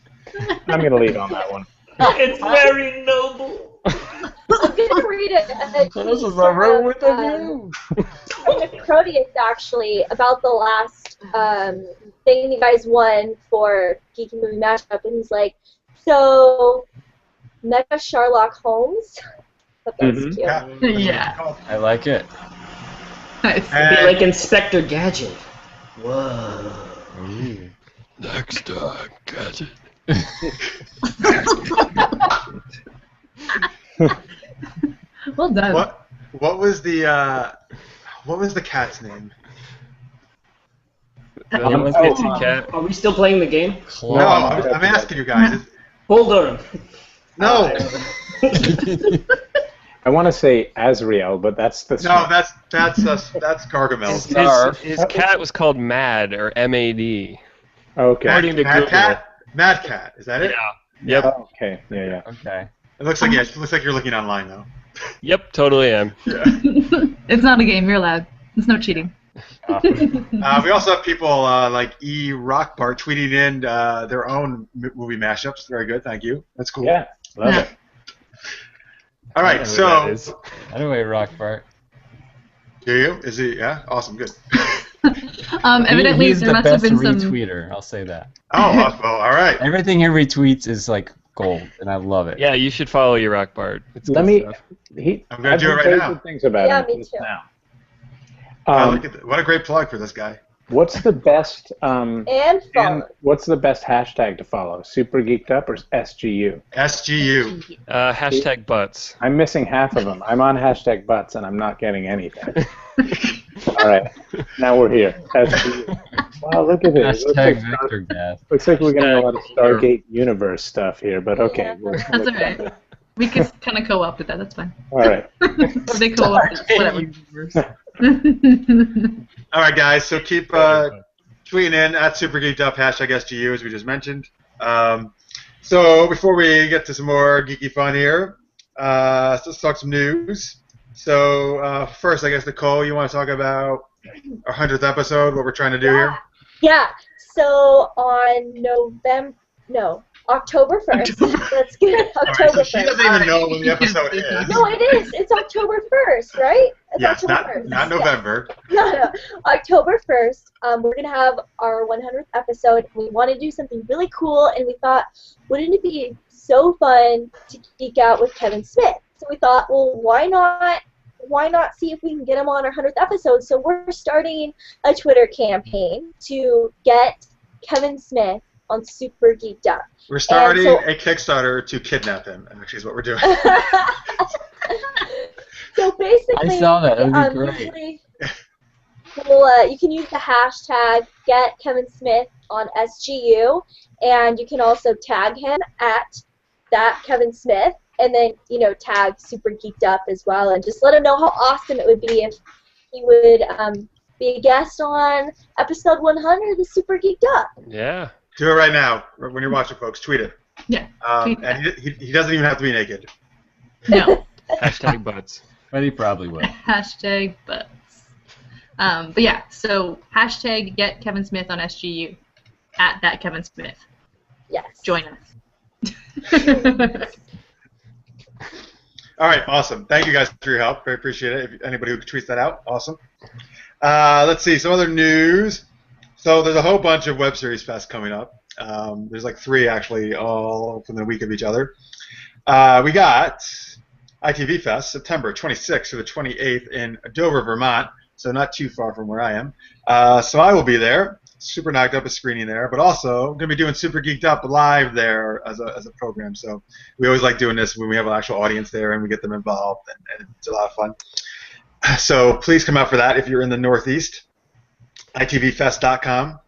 I'm going to lead on that one. It's very noble. I'm going to read a This is a room with a view. Proteus, actually, about the last thing you guys won for Geeky Movie Mashup, and he's like, so, Mecha Sherlock Holmes? But that's cute. Yeah. I like it. Nice. It'd be like Inspector Gadget. Whoa. Ooh. Next time, Gadget. Well done. What was the cat's name? Pitsy Cat. Are we still playing the game? No, I'm asking you guys. Hold No. I want to say Azrael, but that's the No, that's Gargamel. His cat was called Mad, or M-A-D. Okay. According to Google. Mad Cat. Is that it? Yeah. Yep. Oh, okay. Yeah. Okay. It looks like you're looking online though. Yep, totally am. Yeah. It's not a game. You're allowed. There's no cheating. We also have people like E. Rockbar tweeting in their own movie mashups. Very good, thank you. That's cool. Yeah. Love it. All right, so. Anyway, Rockbart. Do you? Is he? Yeah. Awesome. Good. Evidently, he's there the must have best been some. retweeter. I'll say that. Oh, well, all right. Everything he retweets is like gold, and I love it. Yeah, you should follow your Rock Bart. It's Let good me. stuff. I'm gonna do it right now. Good things about Yeah, him me just too. now. Look at what a great plug for this guy. What's the best? And And phone. what's the best hashtag to follow? Super Geeked Up or SGU? SGU. Hashtag butts. I'm missing half of them. I'm on hashtag butts and I'm not getting anything. All right, now we're here. SGU. Wow, look at this. Hashtag Vector Gas. Looks like we're getting a lot of Stargate Universe stuff here, but okay. Yeah. We'll That's all right. We could kind of co-op with that. That's fine. All right. Or they co-op with whatever. All right, guys. So keep tweeting in at Super Geeked Up hashtag SGU as we just mentioned. So before we get to some more geeky fun here, let's talk some news. So first, I guess Nicole, you want to talk about our 100th episode? What we're trying to do here? Yeah. So on October 1st. That's good. October 1st. So she doesn't even know when the episode is. No, it is. It's October 1st, right? It's Yes, October 1st. not November. No. October 1st, we're going to have our 100th episode. We want to do something really cool, and we thought, wouldn't it be so fun to geek out with Kevin Smith? So we thought, well, why not see if we can get him on our 100th episode? So we're starting a Twitter campaign to get Kevin Smith on Super Geeked Up. We're starting a Kickstarter to kidnap him, actually, is what we're doing. So basically, I saw that. That would be great. Well, you can use the hashtag #GetKevinSmith on SGU, and you can also tag him at that Kevin Smith, and then tag Super Geeked Up as well, and just let him know how awesome it would be if he would be a guest on episode 100 of Super Geeked Up. Yeah. Do it right now when you're watching, folks. Tweet it. Yeah. And he doesn't even have to be naked. No. Hashtag butts. But he probably will. Hashtag butts. But yeah, so hashtag get Kevin Smith on SGU at that Kevin Smith. Yes. Join us. All right, awesome. Thank you guys for your help. Very appreciate it. If anybody who tweets that out, awesome. Let's see, some other news. So there's a whole bunch of web series fests coming up. There's like 3 actually, all from the week of each other. We got ITV Fest, September 26th to the 28th in Dover, Vermont, so not too far from where I am. So I will be there. Super Knocked Up is screening there, but also going to be doing Super Geeked Up live there as a program. So we always like doing this when we have an actual audience there and we get them involved, and it's a lot of fun. So please come out for that if you're in the Northeast. itvfest.com.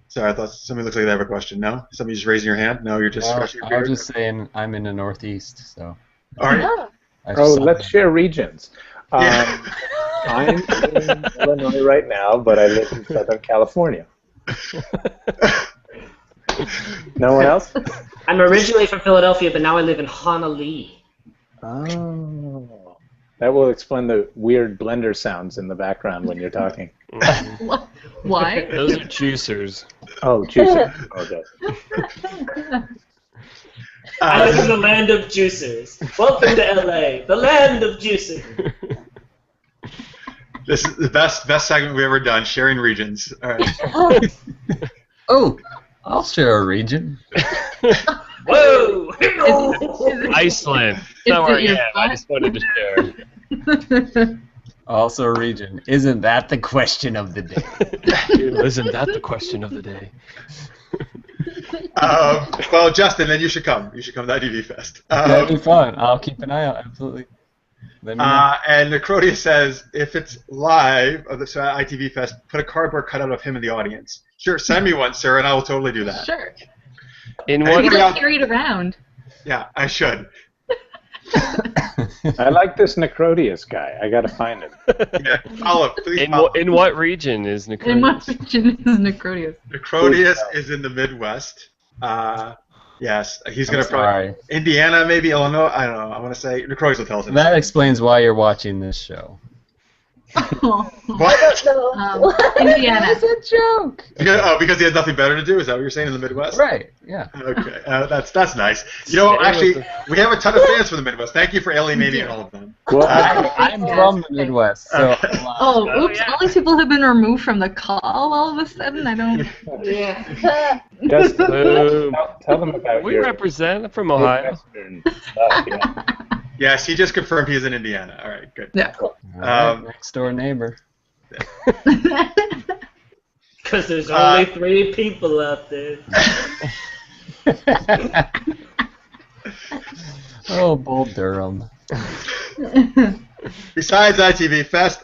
Sorry, I thought somebody looks like they have a question. No? Somebody just raising your hand? No, you're just scratching your beard? I was just saying I'm in the Northeast, so. All right. Let's share regions. I'm in Illinois right now, but I live in Southern California. No one else? I'm originally from Philadelphia, but now I live in Honolulu. Oh. That will explain the weird blender sounds in the background when you're talking. Why? Those are juicers. Oh, juicers. Okay. I live in the land of juicers. Welcome to LA, the land of juicers. This is the best segment we've ever done, sharing regions. All right. Oh, I'll share a region. Whoa! Iceland. Somewhere, yeah, I just wanted to share. Also a region. Isn't that the question of the day? Isn't that the question of the day? Well, Justin, then you should come. You should come to ITV Fest. That'd be fun. I'll keep an eye out. Absolutely. And Necrodia says, if it's live of the ITV Fest, put a cardboard cutout of him in the audience. Sure, send me one, sir, and I will totally do that. Sure. In You what? don't carry it around. Yeah, I should. I like this Necrodius guy. I gotta find him. Yeah, follow. Please follow. In what region is Necrodius? In what region is Necrodius? Necrodius is in the Midwest. Yes, he's going to probably... Indiana, maybe Illinois. I don't know. I want to say... Necrodius will tell us. That explains why you're watching this show. What? Indiana. It's a joke. Because he has nothing better to do? Is that what you're saying in the Midwest? Right, yeah. Okay, that's nice. You know, actually, we have a ton of fans from the Midwest. Thank you for alienating all of them. Well, I'm from the Midwest, so... Oops, all these people have been removed from the call all of a sudden? I don't... Yeah. Just tell them about We represent from Ohio. Yes, he just confirmed he's in Indiana. All right, good. Yeah. Next door neighbor. Because there's only 3 people out there. Oh, Bull Durham. Besides ITV Fest,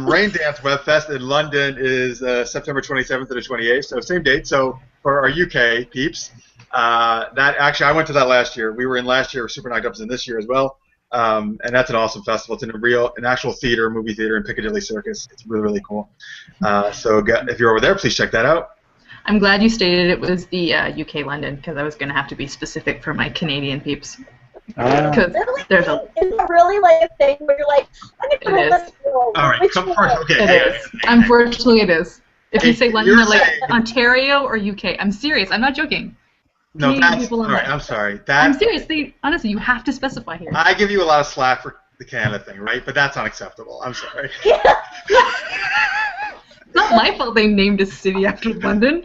Rain Dance Web Fest in London is September 27th to the 28th, so same date. So for our UK peeps, that actually I went to that last year. We were in last year. Super Knocked Up is in this year as well, and that's an awesome festival. It's in an actual theater, movie theater in Piccadilly Circus. It's really, really cool. So if you're over there, please check that out. I'm glad you stated it was the UK London, because I was going to have to be specific for my Canadian peeps. Because there's a... Is it really like a thing where you're like, I'm going to go to All right, come first. Okay. It is. Unfortunately, it is. If you say London, you're like saying- Ontario or UK. I'm serious. I'm not joking. No, Canadian that's people all in right. there. I'm sorry. I'm serious. Honestly, you have to specify here. I give you a lot of slack for the Canada thing, right? But that's unacceptable. I'm sorry. It's not my fault they named a city after London.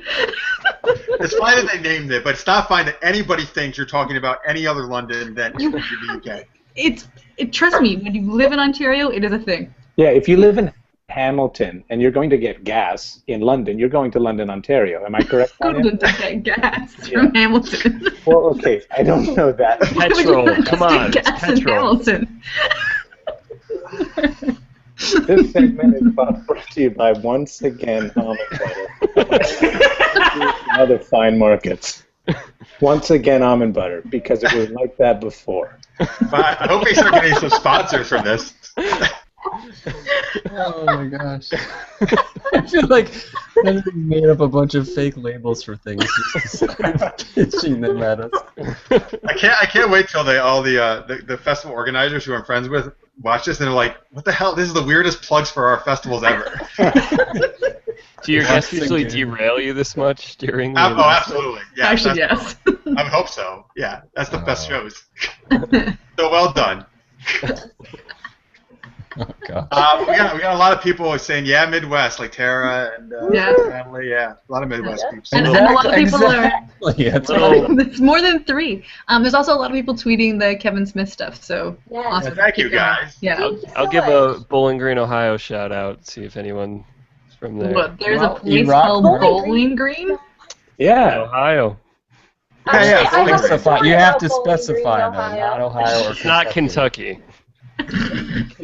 It's fine that they named it, but it's not fine that anybody thinks you're talking about any other London than the UK. Trust me, when you live in Ontario, it is a thing. Yeah, if you live in Hamilton and you're going to get gas in London, you're going to London, Ontario. Am I correct? London to get gas from Hamilton. Well, okay, I don't know that. Petrol, come on, it's gas in petrol. Hamilton. This segment is brought to you by, once again, almond butter. Other fine markets. Once again, almond butter, because it was like that before. But I hope they start getting some sponsors from this. Oh my gosh. I feel like they made up a bunch of fake labels for things just to start pitching them at us. I can't wait till all the festival organizers who I'm friends with watch this and they're like, what the hell? This is the weirdest plugs for our festivals ever. Do your guests usually derail you this much during the Oh, absolutely. Yeah, Actually, yes. I hope so. Yeah, that's the best shows. So well done. Oh god. We got a lot of people saying, yeah, Midwest, like Tara and family, a lot of Midwest people. And a lot of people exactly. That's right. It's more than 3. There's also a lot of people tweeting the Kevin Smith stuff, so awesome. Thank you, guys. Yeah. I'll give a Bowling Green, Ohio shout out, see if anyone from there. What, there's Well, a place Iraq- called Bowling Green? Yeah. Ohio. Actually, yeah, I haven't Specify. thought You have about to Bowling Green, specify though, Ohio. not Ohio or It's not Kentucky.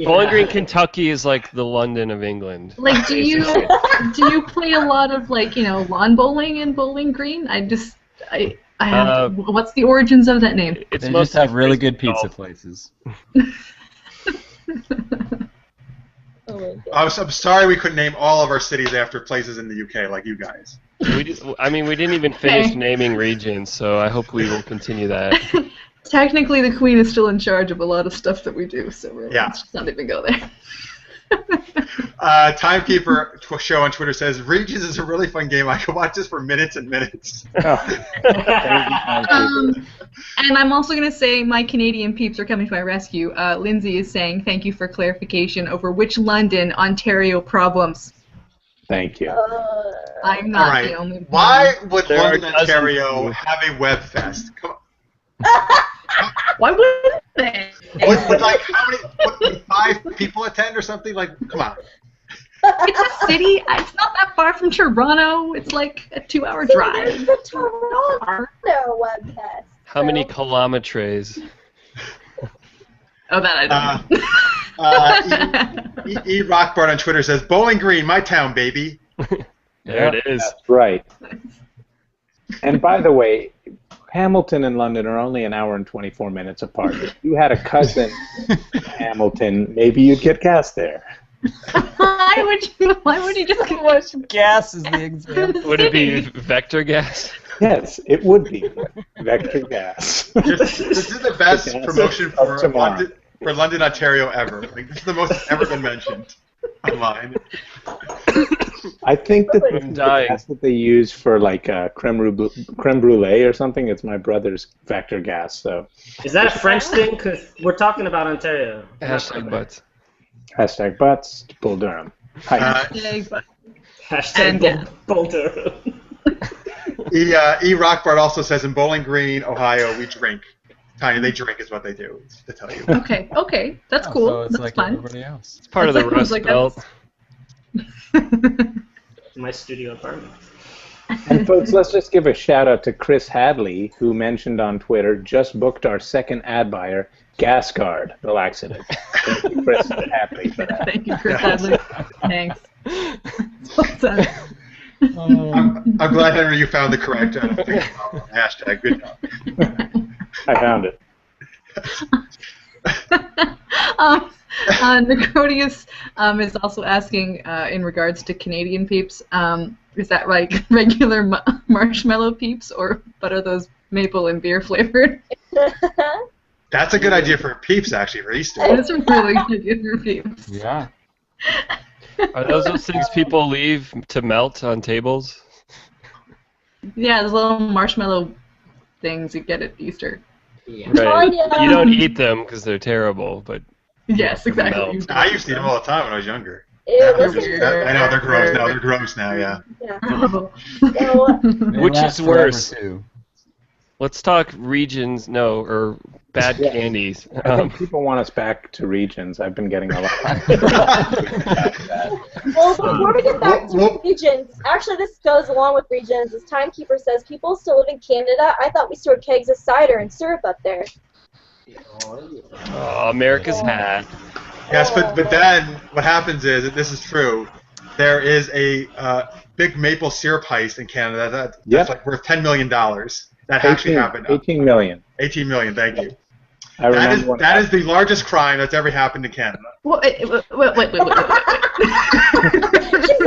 Bowling Green, Kentucky is like the London of England. Like, do you play a lot of lawn bowling in Bowling Green? I have. What's the origins of that name? It's They just have really good golf. pizza places. Oh my God. I'm sorry we couldn't name all of our cities after places in the UK like you guys. We didn't even finish naming regions, so I hope we will continue that. Technically, the Queen is still in charge of a lot of stuff that we do, so let's just not even go there. Timekeeper show on Twitter says Regions is a really fun game. I could watch this for minutes and minutes. And I'm also going to say my Canadian peeps are coming to my rescue. Lindsay is saying thank you for clarification over which London, Ontario problems. Thank you. I'm not All right. the only one. Why would There are London, dozens Ontario of- have a web fest? Come on. Why wouldn't they? Would like how many? Would 5 people attend or something? Like, come on. It's a city. It's not that far from Toronto. It's like a 2-hour See, drive. there's the Toronto web fest. How many kilometers? Oh, that I don't know. E. Rockbart on Twitter says Bowling Green, my town, baby. There it is. That's right. And by the way, Hamilton and London are only an hour and 24 minutes apart. If you had a cousin in Hamilton, maybe you'd get cast there. Why would you just go watch Gas is the example. Would it be vector gas? Yes, it would be vector gas. This is the best Yes. promotion Of tomorrow. for London, Ontario ever. Like, this is the most that's ever been mentioned online. I think that I'm the dying. gas that they use for like creme brulee or something, it's my brother's vector gas. So Is that a French thing? Because we're talking about Ontario. Hashtag butts. hashtag butts, Bull Durham. Hi. Hashtag Boulder. E. Rockbart also says in Bowling Green, Ohio, we drink. Tanya, they drink is what they do, to tell you. Okay, that's cool. So it's That's like fun. everybody else. It's part of the That's Rust like- Belt. My studio apartment. And folks, let's just give a shout out to Chris Hadley, who mentioned on Twitter, just booked our second ad buyer, Gas Guard, the laxative. Thank you, Chris Hadley, for that. Thank you, Chris Hadley. Thanks. Well done. I'm glad, Henry, you found the correct hashtag. Good job. I found it. Necrodius is also asking in regards to Canadian peeps, is that like regular marshmallow peeps, but are those maple and beer flavored? That's a good idea for Peeps, actually, for Easter. That's a really good idea for peeps. Yeah. Are those things people leave to melt on tables? Yeah, those little marshmallow things you get at Easter. Yeah. Right. Tanya. You don't eat them because they're terrible, but Yes, exactly. Melt. I used to eat them all the time when I was younger. Ew, Now this they're is- I know they're gross now. They're gross now. Yeah. yeah. Oh. So, They Which last is worse? forever, too. let's talk regions. No, or bad Yeah. candies. I think people want us back to regions. I've been getting a lot of well, before we get back to regions, actually this goes along with regions. As Timekeeper says, people still live in Canada. I thought we stored kegs of cider and syrup up there. Oh, America's hat. Yes, but then what happens is, if this is true, there is a big maple syrup heist in Canada that's Yep. like worth $10 million. That actually happened. 18 million. 18 million. Thank you. I remember when That is the largest crime that's ever happened in Canada. Wait. She said,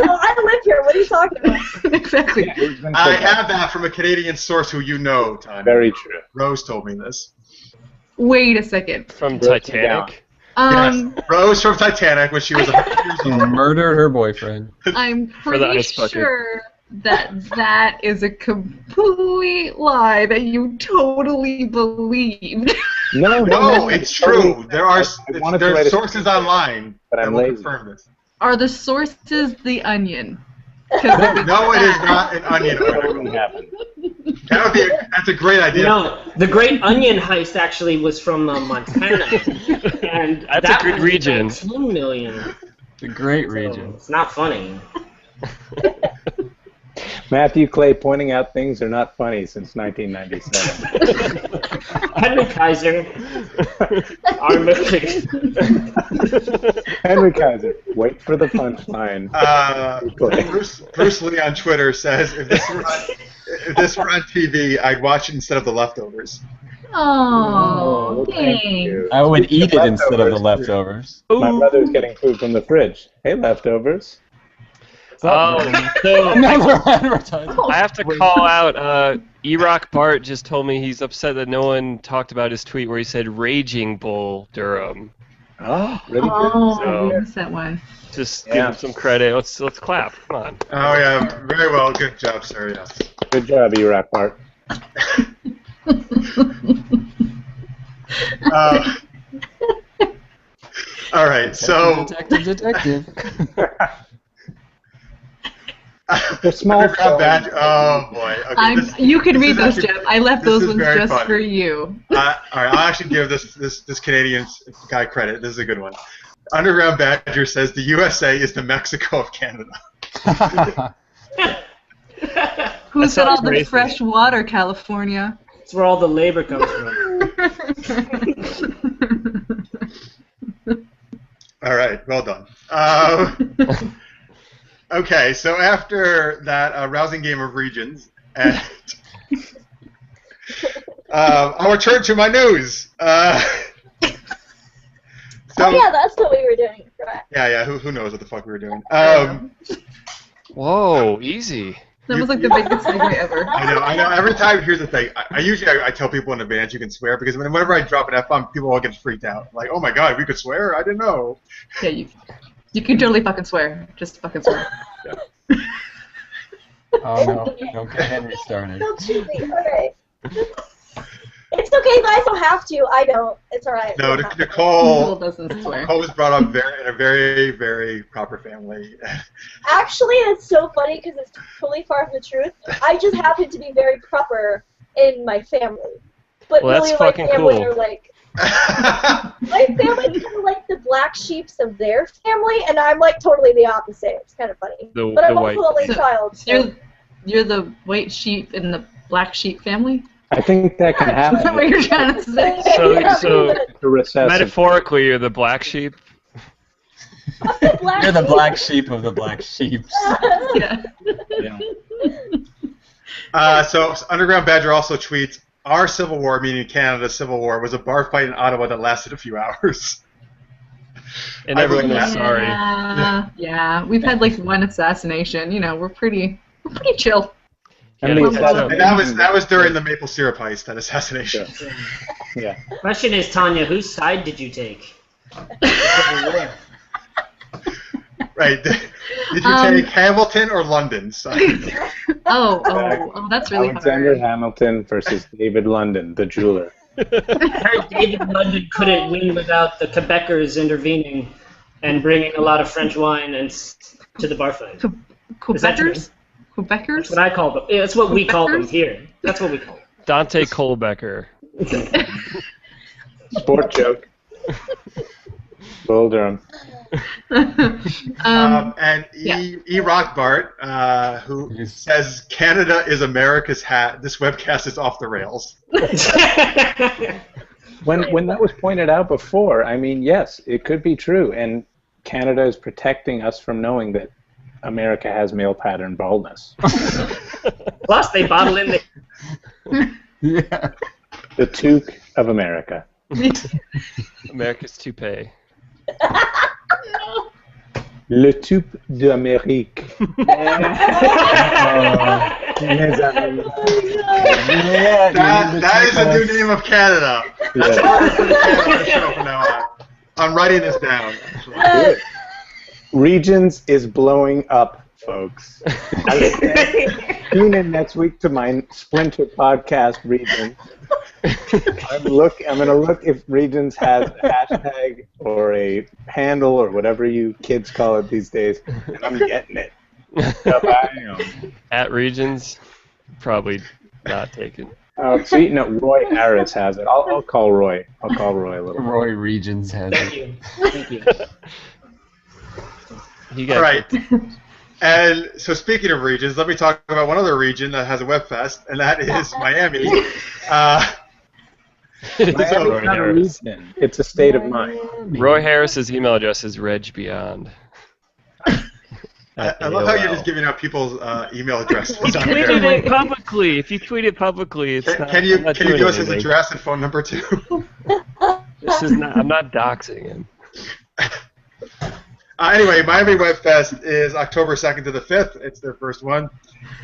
I live here. What are you talking about? Exactly. Yeah, it's been I so bad. have that from a Canadian source who you know, Tanya. Very true. Rose told me this. Wait a second. From Broken Titanic. Yes, Rose from Titanic when she was 100 years She old. murdered her boyfriend. I'm For the pretty ice bucket. sure that is a complete lie that you totally believed. No, it's true. There are wanted to write there's a sources statement, online but that I'm will lazy. confirm this. Are the sources The Onion? 'Cause if it's No, it is that- not an onion Totally article. happened. That's a great idea. No, the Great Onion heist actually was from Montana, and That's that a good was region. 19 million. The great So region. it's not funny. Matthew Clay pointing out things are not funny since 1997. Henry Kaiser. Our movie. Henry Kaiser, wait for the punchline. Bruce Lee on Twitter says, if this were on TV, I'd watch it instead of The Leftovers. Oh, thank you. I would eat it instead of the leftovers. My brother's getting food from the fridge. Hey, leftovers. Oh, so Another advertisement. I have to call out. E-Rock Bart just told me he's upset that no one talked about his tweet where he said Raging Bull Durham. Oh, really good. Oh, I missed that one. Just give him some credit. Let's clap. Come on. Oh yeah, very well. Good job, sir. Yes. Good job, E-Rock Bart. All right, so Detective. They're small. Oh boy. Okay, you can read those, Jeff. I left those ones just fun. for you. All right, I'll actually give this Canadian guy credit. This is a good one. Underground Badger says the USA is the Mexico of Canada. Who's got all the fresh water, California? That's where all the labor comes from. All right, well done. Okay, so after that rousing game of regions, and I'll return to my news. Oh yeah, that's what we were doing, right? Yeah. Who knows what the fuck we were doing? Whoa, easy. That was like the biggest segue ever. I know. Every time, here's the thing. I usually tell people in advance you can swear because whenever I drop an F-bomb, people all get freaked out. Like, oh my god, we could swear? I didn't know. Yeah, you can totally fucking swear. Just fucking swear. Yeah. Oh no, don't get Henry started. Don't shoot me. Alright. It's okay, you guys don't have to. I don't. It's alright. No, Nicole doesn't swear. Nicole was brought up in a very, very proper family. Actually, it's so funny because it's totally far from the truth. I just happen to be very proper in my family. But Well, really, that's my fucking family cool. are like... my family's kind of like the black sheeps of their family, and I'm like totally the opposite. It's kind of funny. But I'm also white. only child. So. You're the white sheep in the black sheep family? I think that can Is that what happen. you're trying to say? So The recessive. metaphorically, you're the black sheep. You're the black sheep of the black sheep. Yeah. So Underground Badger also tweets, our Civil War, meaning Canada's Civil War, was a bar fight in Ottawa that lasted a few hours. And everyone was sorry. Yeah, we've had like one assassination. You know, we're pretty chill. And Yeah, that was during the maple syrup heist, that assassination. Yeah. Question is, Tanya, whose side did you take? Right. Did you take Hamilton or London's side? Oh, that's really Alexander hard. Hamilton versus David London, the jeweler. I heard David London couldn't win without the Quebecers intervening and bringing a lot of French wine to the bar fight. Quebecers? That's what I call them. Yeah, that's what we call them here. That's what we call them. Dante Kohlbecker. Sport joke. Bull Durham. And E-Rock Bart, who says Canada is America's hat. This webcast is off the rails. When that was pointed out before, I mean, yes, it could be true, and Canada is protecting us from knowing that America has male pattern baldness. Plus, they bottle in the... Yeah. The toque of America. America's toupee. Le toupe d'Amérique. That is the new name of Canada. That's what we're putting Canada show from now on. I'm writing this down. Good. Regions is blowing up, folks. Tune in next week to my Splinter podcast, Regions. I'm going to look if Regions has a hashtag or a handle or whatever you kids call it these days, and I'm getting it. At Regions, probably not taken. Oh, sweet. No, Roy Harris has it. I'll call Roy. I'll call Roy a little. Roy Regions has Thank it. you. Thank you. You guys All right. And so speaking of regions, let me talk about one other region that has a web fest, and that is Miami. Miami's not a region. It's a state of mind. Roy Harris's email address is regbeyond. I love how you're just giving out people's email addresses. He tweeted it publicly. If you tweet it publicly, it's not. Can you give us his address and phone number too? This is not. I'm not doxing him. Anyway, Miami Web Fest is October 2nd to the 5th. It's their first one.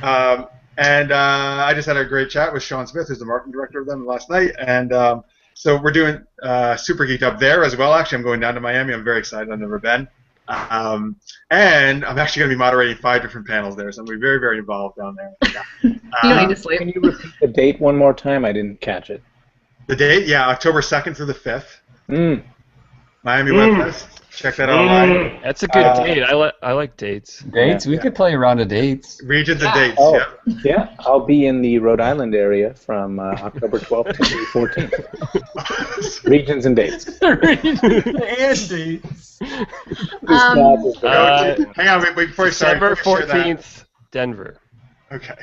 And I just had a great chat with Sean Smith, who's the marketing director of them, last night. And so we're doing Super Geeked up there as well. Actually, I'm going down to Miami. I'm very excited. I've never been. And I'm actually going to be moderating 5 different panels there, so I'm going to be very, very involved down there. You don't need to sleep. Can you repeat the date one more time? I didn't catch it. The date? Yeah, October 2nd through the 5th. Miami Web Fest. Check that out online. That's a good date. I like dates. Dates? We could play a round of dates. Regions and dates, yeah. I'll be in the Rhode Island area from October 12th to the 14th. Regions and dates. Regions and dates. Hang on, wait, before you start. December 14th, Denver. Okay.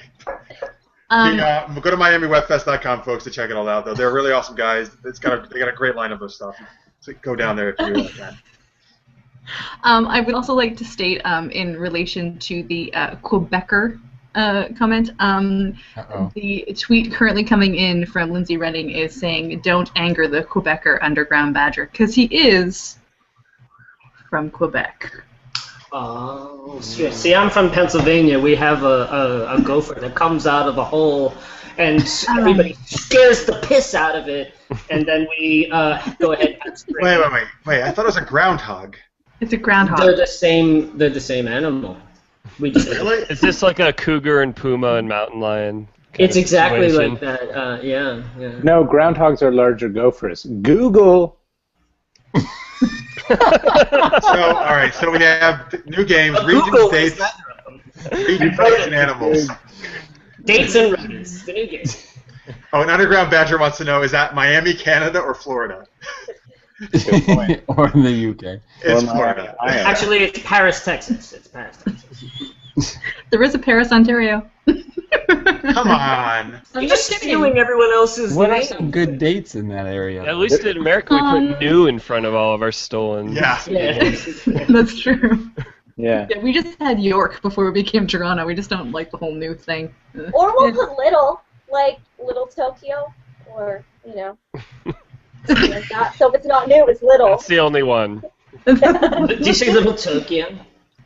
Go to MiamiWebFest.com, folks, to check it all out. Though they're really awesome guys. They got a great lineup of stuff. So go down there if you can. I would also like to state, in relation to the Quebecer comment, the tweet currently coming in from Lindsay Redding is saying, "Don't anger the Quebecer underground badger," because he is from Quebec. Oh, see, I'm from Pennsylvania. We have a gopher that comes out of a hole, and everybody scares the piss out of it, and then we go ahead and spray. Wait! I thought it was a groundhog. It's a groundhog. They're the same animal. We just Really? Is this like a cougar and puma and mountain lion? It's exactly like that. Yeah. No, groundhogs are larger gophers. Google. So, all right. So we have new games, regions, dates, and animals. Dates and regions. The new game. Oh, an underground badger wants to know: is that Miami, Canada, or Florida? Or in the UK. It's Florida. Actually, it's Paris, Texas. There is a Paris, Ontario. Come on. You're just stealing everyone else's What are name. some good dates in that area? At least in America, we put new in front of all of our stolen. Yeah. That's true. Yeah. We just had York before we became Toronto. We just don't like the whole new thing. Or we'll put little, like Little Tokyo, or, something like that. So if it's not new, it's little. That's the only one. Did you say Little Tokyo?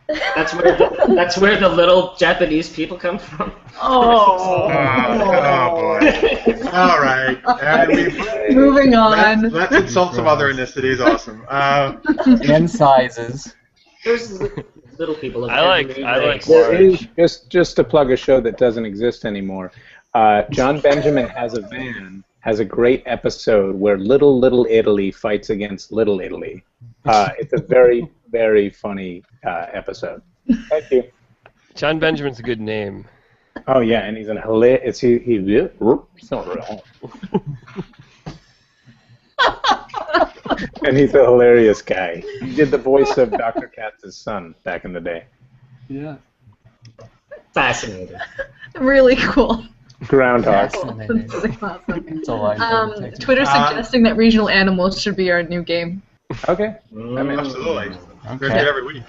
That's where the little Japanese people come from. Oh boy. All right. And moving on. Let's insult some other ethnicities. Awesome. And sizes. There's little people. I like There is, just to plug a show that doesn't exist anymore. John Benjamin Has a Van has a great episode where Little Italy fights against Little Italy. It's a very, very funny episode. Thank you. John Benjamin's a good name. Oh yeah, and he's an hilarious. And he's a hilarious guy. He did the voice of Dr. Katz's son back in the day. Yeah. Fascinating. Really cool. Groundhog. That's really awesome. It's a line. Twitter suggesting that regional animals should be our new game. Okay. Absolutely. Okay. We're doing it every week.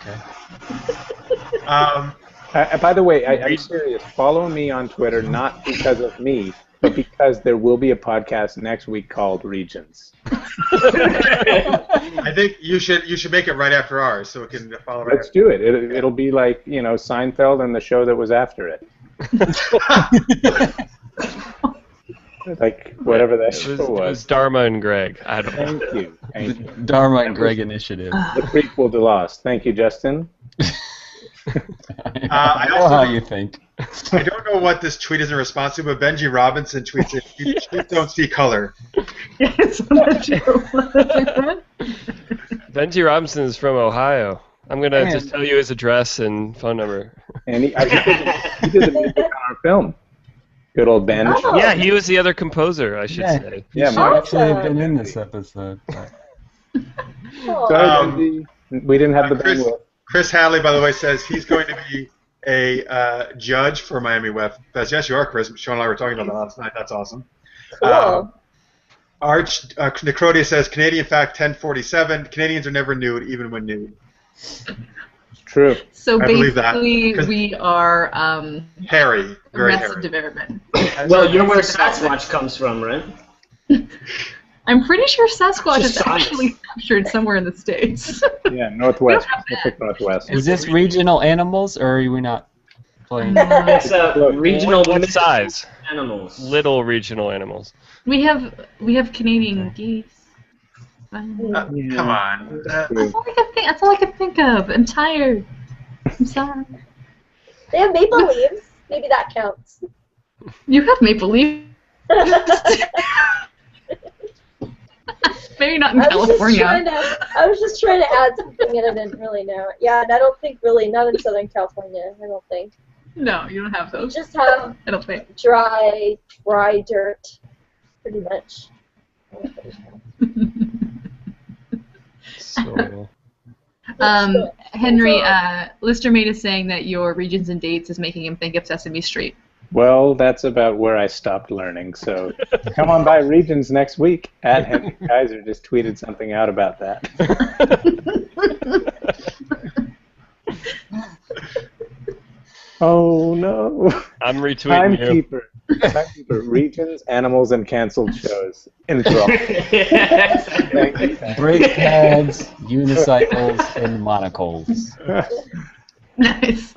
By the way, I'm serious. Follow me on Twitter, not because of me, but because there will be a podcast next week called Regions. I think you should make it right after ours so it can follow right. Let's do it. It'll be like, Seinfeld and the show that was after it. Like whatever that show was. It was Dharma and Greg. I don't know. Thank you. Dharma and Greg Initiative. The prequel to Lost. Thank you, Justin. I know how you think. I don't know what this tweet is in response to, but Benji Robinson tweets it. You don't see color. Yes, that's true. Benji Robinson is from Ohio. I'm going to just tell you his address and phone number. And he did the music on our film. Good old Ben. Oh. Yeah, he was the other composer, I should say. Yeah, might actually have been in this episode. Cool. Sorry, Benji. We didn't have the bandwidth. Chris Hadley, by the way, says he's going to be a judge for Miami Web Fest. Yes, you are, Chris. Sean and I were talking about that last night. That's awesome. Cool. Arch Necrodia says Canadian fact 1047. Canadians are never nude, even when nude. True. So I believe that. basically, we are hairy, very hairy. arrested development. Well, you're where Sasquatch comes from, right? I'm pretty sure Sasquatch Just is science. actually captured somewhere in the States. Yeah, Northwest, Pacific Northwest. Is this regional animals, or are we not playing? It's regional What size? animals. Little regional animals. We have Canadian geese. Come on. That's all I can think of. I'm tired. I'm sorry. They have maple leaves. Maybe that counts. You have maple leaf. Maybe not in California. I was just trying to add something and I didn't really know. Yeah, and I don't think really, not in Southern California, I don't think. No, you don't have You those. just have I don't think. dry dirt, pretty much. So, Henry, Listermate is saying that your regions and dates is making him think of Sesame Street. Well, that's about where I stopped learning. So come on by Regions next week. At Henry Kaiser just tweeted something out about that. Oh no! I'm retweeting you. Timekeeper. Regions, animals, and canceled shows. Enthrall. Thank you. Brake pads, unicycles, and monocles. Nice.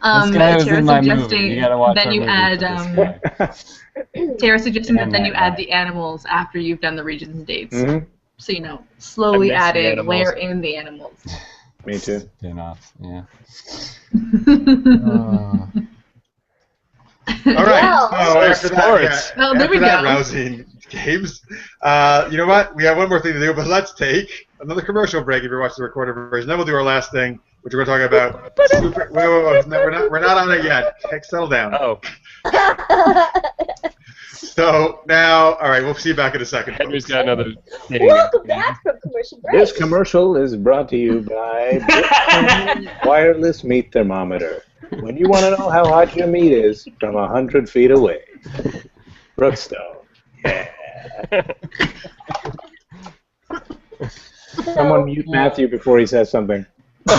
This guy was Tara in my movie. suggesting You gotta watch then our you movie add for this guy. Tara suggesting And that then you that add guy. the animals after you've done the regions and dates. Mm-hmm. So slowly I miss add the in, animals. layer in the animals. Me too. Spin-off, yeah. All right. Wow. So after Sports. that, Oh, there after we that go. rousing games, you know what? We have one more thing to do, but let's take another commercial break if you're watching the recorded version. Then we'll do our last thing, which we're going to talk about. Wait. No, we're not on it yet. Settle down. Oh, So now, all right, we'll see you back in a second. Henry's folks. got another thing. Welcome back from commercial break. This commercial is brought to you by Brooklyn Wireless Meat Thermometer. When you want to know how hot your meat is from 100 feet away. Brookstone. Yeah. Someone mute Matthew before he says something. Well,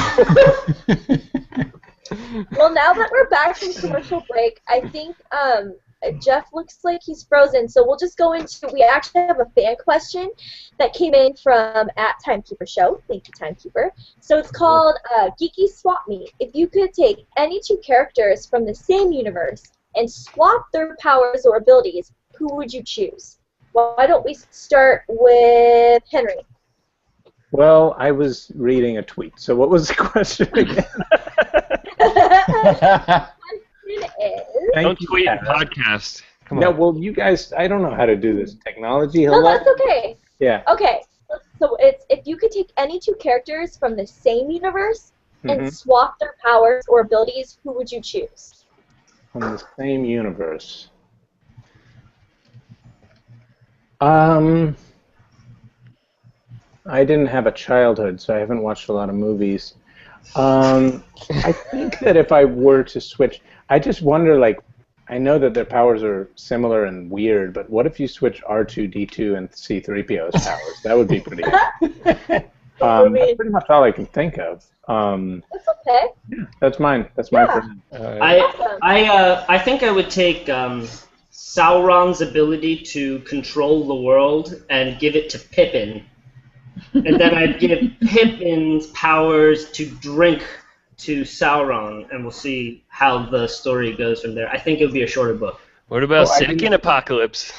now that we're back from commercial break, I think Jeff looks like he's frozen, so we'll just go into, we actually have a fan question that came in from @Timekeeper Show. Thank you, Timekeeper. So it's called Geeky Swap Meet. If you could take any two characters from the same universe and swap their powers or abilities, who would you choose? Why don't we start with Henry? Well, I was reading a tweet. So what was the question again? Don't tweet and podcast. Come No, on. well, you guys, I don't know how to do this. Technology, No, hello? that's okay. Yeah. Okay, so it's if you could take any two characters from the same universe and swap their powers or abilities, who would you choose? From the same universe. I didn't have a childhood, so I haven't watched a lot of movies. I think that if I were to switch, I just wonder, like, I know that their powers are similar and weird, but what if you switch R2-D2 and C-3PO's powers? That would be pretty good. That's pretty much all I can think of. That's okay. Yeah, that's mine. That's mine for now. Awesome. I think I would take Sauron's ability to control the world and give it to Pippin. And then I'd give Pippin's powers to drink to Sauron, and we'll see how the story goes from there. I think it would be a shorter book. What about Oh, I didn't- Second Apocalypse?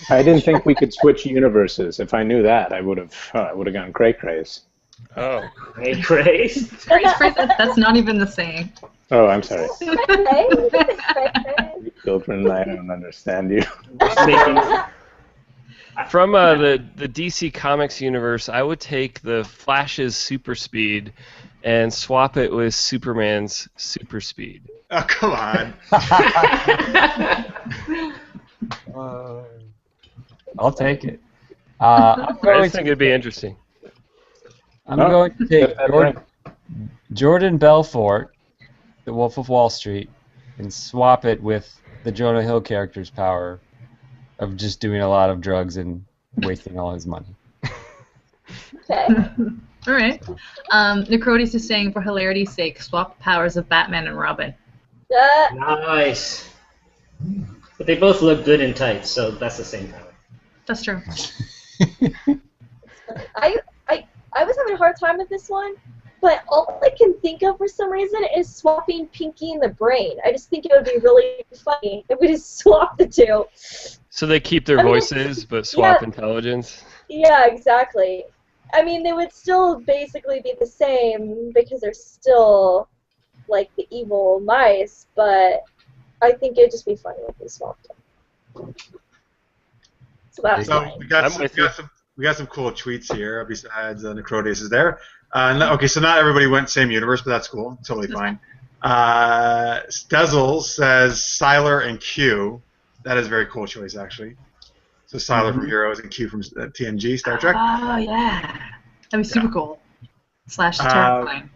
I didn't think we could switch universes. If I knew that, I would have gone cray-crays. Oh. Hey, Grace. That's not even the same. Oh, I'm sorry. Okay. You children, I don't understand you. From the DC Comics universe, I would take the Flash's super speed and swap it with Superman's super speed. Oh, come on. I'll take it. I just think it'd be interesting. I'm going to take Get that right. Jordan Belfort, the Wolf of Wall Street, and swap it with the Jonah Hill character's power of just doing a lot of drugs and wasting all his money. Okay. All right. Necrotis is saying, for hilarity's sake, swap the powers of Batman and Robin. Nice. But they both look good in tights, so that's the same power. That's true. I was having a hard time with this one, but all I can think of for some reason is swapping Pinky and the Brain. I just think it would be really funny if we just swap the two. So they keep their voices, but swap intelligence? Yeah, exactly. I mean, they would still basically be the same because they're still, like, the evil mice, but I think it'd just be funny if we swapped them. So that's fine. We got some cool tweets here besides Necrotis is there. Okay, so not everybody went same universe, but that's cool. Totally fine. Stezzle says Sylar and Q. That is a very cool choice, actually. So Sylar from Heroes and Q from TNG, Star Trek. Oh, yeah. That'd be super cool. / terrifying.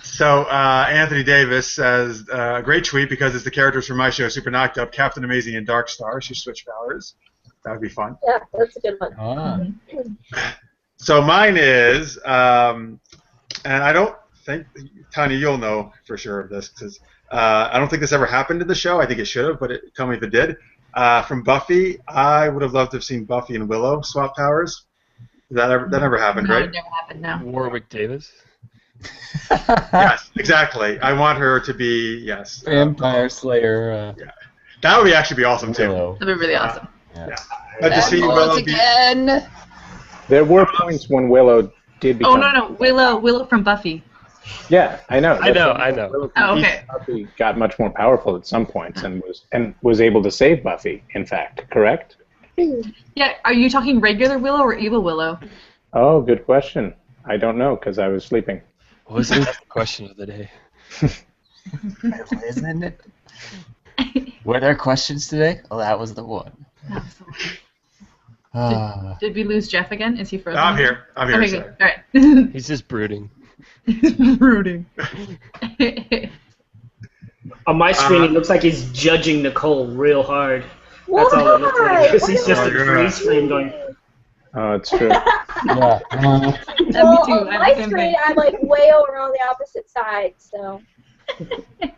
So Anthony Davis says, great tweet because it's the characters from my show, Super Knocked Up, Captain Amazing and Dark Star. She switched powers. That would be fun. Yeah, that's a good one. So mine is, and I don't think, Tanya, you'll know for sure of this, because I don't think this ever happened in the show. I think it should have, but tell me if it did. From Buffy, I would have loved to have seen Buffy and Willow swap powers. That never happened, right? It never happened, no. Warwick Davis? Yes, exactly. I want her to be, yes. Vampire Slayer. Yeah. That would actually be awesome, too. Willow. That'd be really awesome. Yeah. But to see Willow again. There were points when Willow did become... Oh, no. Willow from Buffy. Yeah, I know. I know. Willow okay. Buffy got much more powerful at some points and was able to save Buffy, in fact, correct? Yeah, are you talking regular Willow or evil Willow? Oh, good question. I don't know, because I was sleeping. Wasn't that the question of the day? Isn't it? Were there questions today? Oh, that was the one. Did we lose Jeff again? Is he frozen? I'm here. Okay, Sorry. good. All right. He's just brooding. Brooding. On my screen, it looks like he's judging Nicole real hard. That's all it looks like. Because he's just a freeze frame going. Oh, it's true. Yeah. Well, Me too. on my screen, I'm like way over on the opposite side, so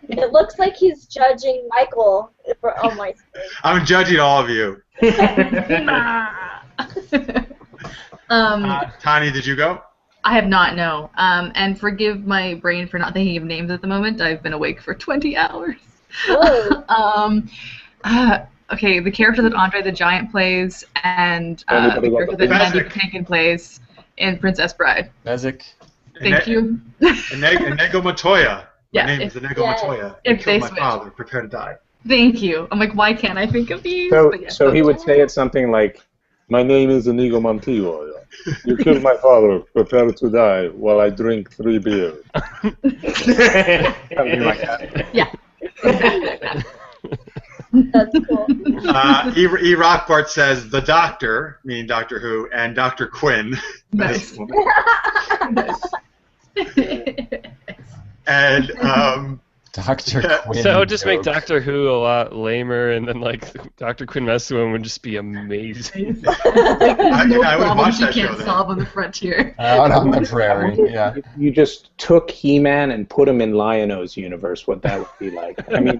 it looks like he's judging Michael on my screen. I'm judging all of you. Tanya, did you go? I have not, no. And forgive my brain for not thinking of names at the moment. I've been awake for 20 hours. Okay, the character that Andre the Giant plays, and the character that Mandy Patinkin plays in Princess Bride. Bezic. Thank you. Inigo Montoya. Yeah, My name is Inigo Montoya. if they killed my switch. father. Prepare to die. Thank you. I'm like, why can't I think of these? So he would say it something like, "My name is Inigo Montoya. You killed my father. Prepare to die while I drink 3 beers." Something like that. Yeah. That's cool. E. Rockbart says the Doctor, meaning Doctor Who, and Dr. Quinn. Nice. And Dr. Quinn. So just make joke. Doctor Who a lot lamer, and then like Dr. Quinn Messuin would just be amazing. No I would watch problems you that show can't then. solve on the frontier. Out on the prairie, yeah. You just took He-Man and put him in Lion-O's universe, what that would be like. I mean,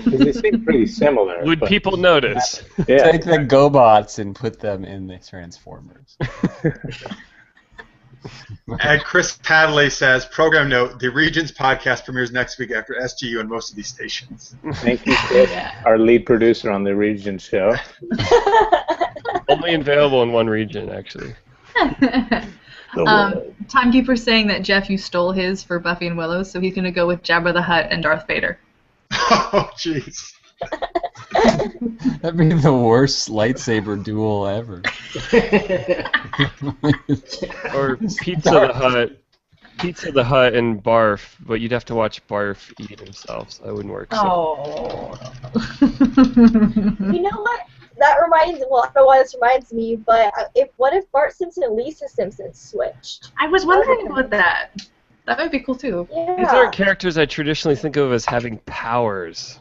they seem pretty similar. Would but- people notice? Yeah. Take the GoBots and put them in the Transformers. And Chris Tadley says, program note, the Regions podcast premieres next week after SGU and most of these stations. Thank you, Chris, our lead producer on the Region show. Only available in one region, actually. Timekeeper's saying that, Jeff, you stole his for Buffy and Willow, so he's going to go with Jabba the Hutt and Darth Vader. Oh, jeez. That'd be the worst lightsaber duel ever. Or Pizza the Hut and Barf, but you'd have to watch Barf eat himself, so that wouldn't work. So. Oh. You know what? That reminds me. Well, I don't know why this reminds me, but what if Bart Simpson and Lisa Simpson switched? I was wondering about that. That might be cool too. Yeah. These aren't characters I traditionally think of as having powers.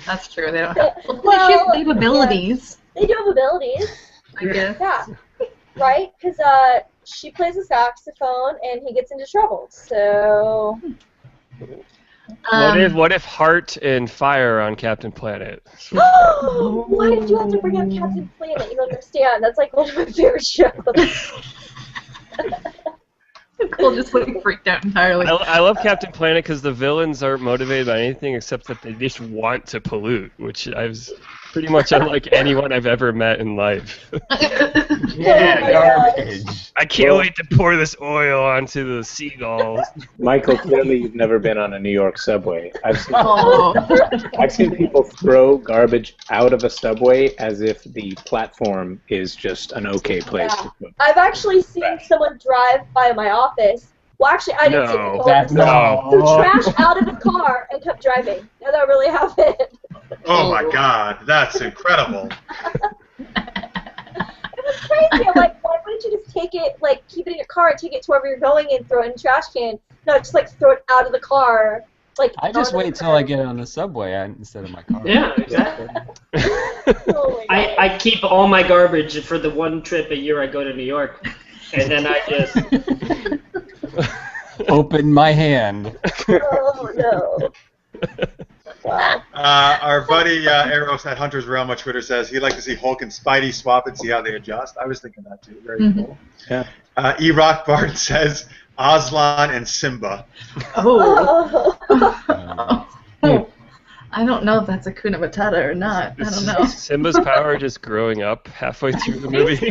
That's true. They don't have. Well, They have abilities. They do have abilities. I guess. Yeah. Right? Because she plays a saxophone and he gets into trouble. So. What if Heart and Fire are on Captain Planet? Why did you have to bring up Captain Planet? You don't understand. That's like one of my favorite shows. Cole just like freaked out entirely. I love Captain Planet because the villains aren't motivated by anything except that they just want to pollute, which is pretty much unlike anyone I've ever met in life. Garbage. I can't wait to pour this oil onto the seagulls. Michael, clearly you've never been on a New York subway. Oh. I've seen people throw garbage out of a subway as if the platform is just an okay place to put. I've actually seen someone drive by my office. Well, actually, I didn't see people. Threw trash out of the car and kept driving. No, that really happened. Oh my God, that's incredible. It was crazy. I'm like, why wouldn't you just take it, like, keep it in your car and take it to wherever you're going and throw it in the trash can? No, just, like, throw it out of the car. Like, I just wait till I get on the subway instead of my car. Yeah, exactly. Oh my God. I keep all my garbage for the one trip a year I go to New York, and then I just Open my hand. Oh, no. Wow. Our buddy Eros at Hunter's Realm on Twitter says he'd like to see Hulk and Spidey swap and see how they adjust. I was thinking that too. Very cool. Yeah. E-Rock Barton says Aslan and Simba. Oh. Oh. I don't know if that's a Kuna Matata or not. I don't know. Simba's power just growing up halfway through the movie.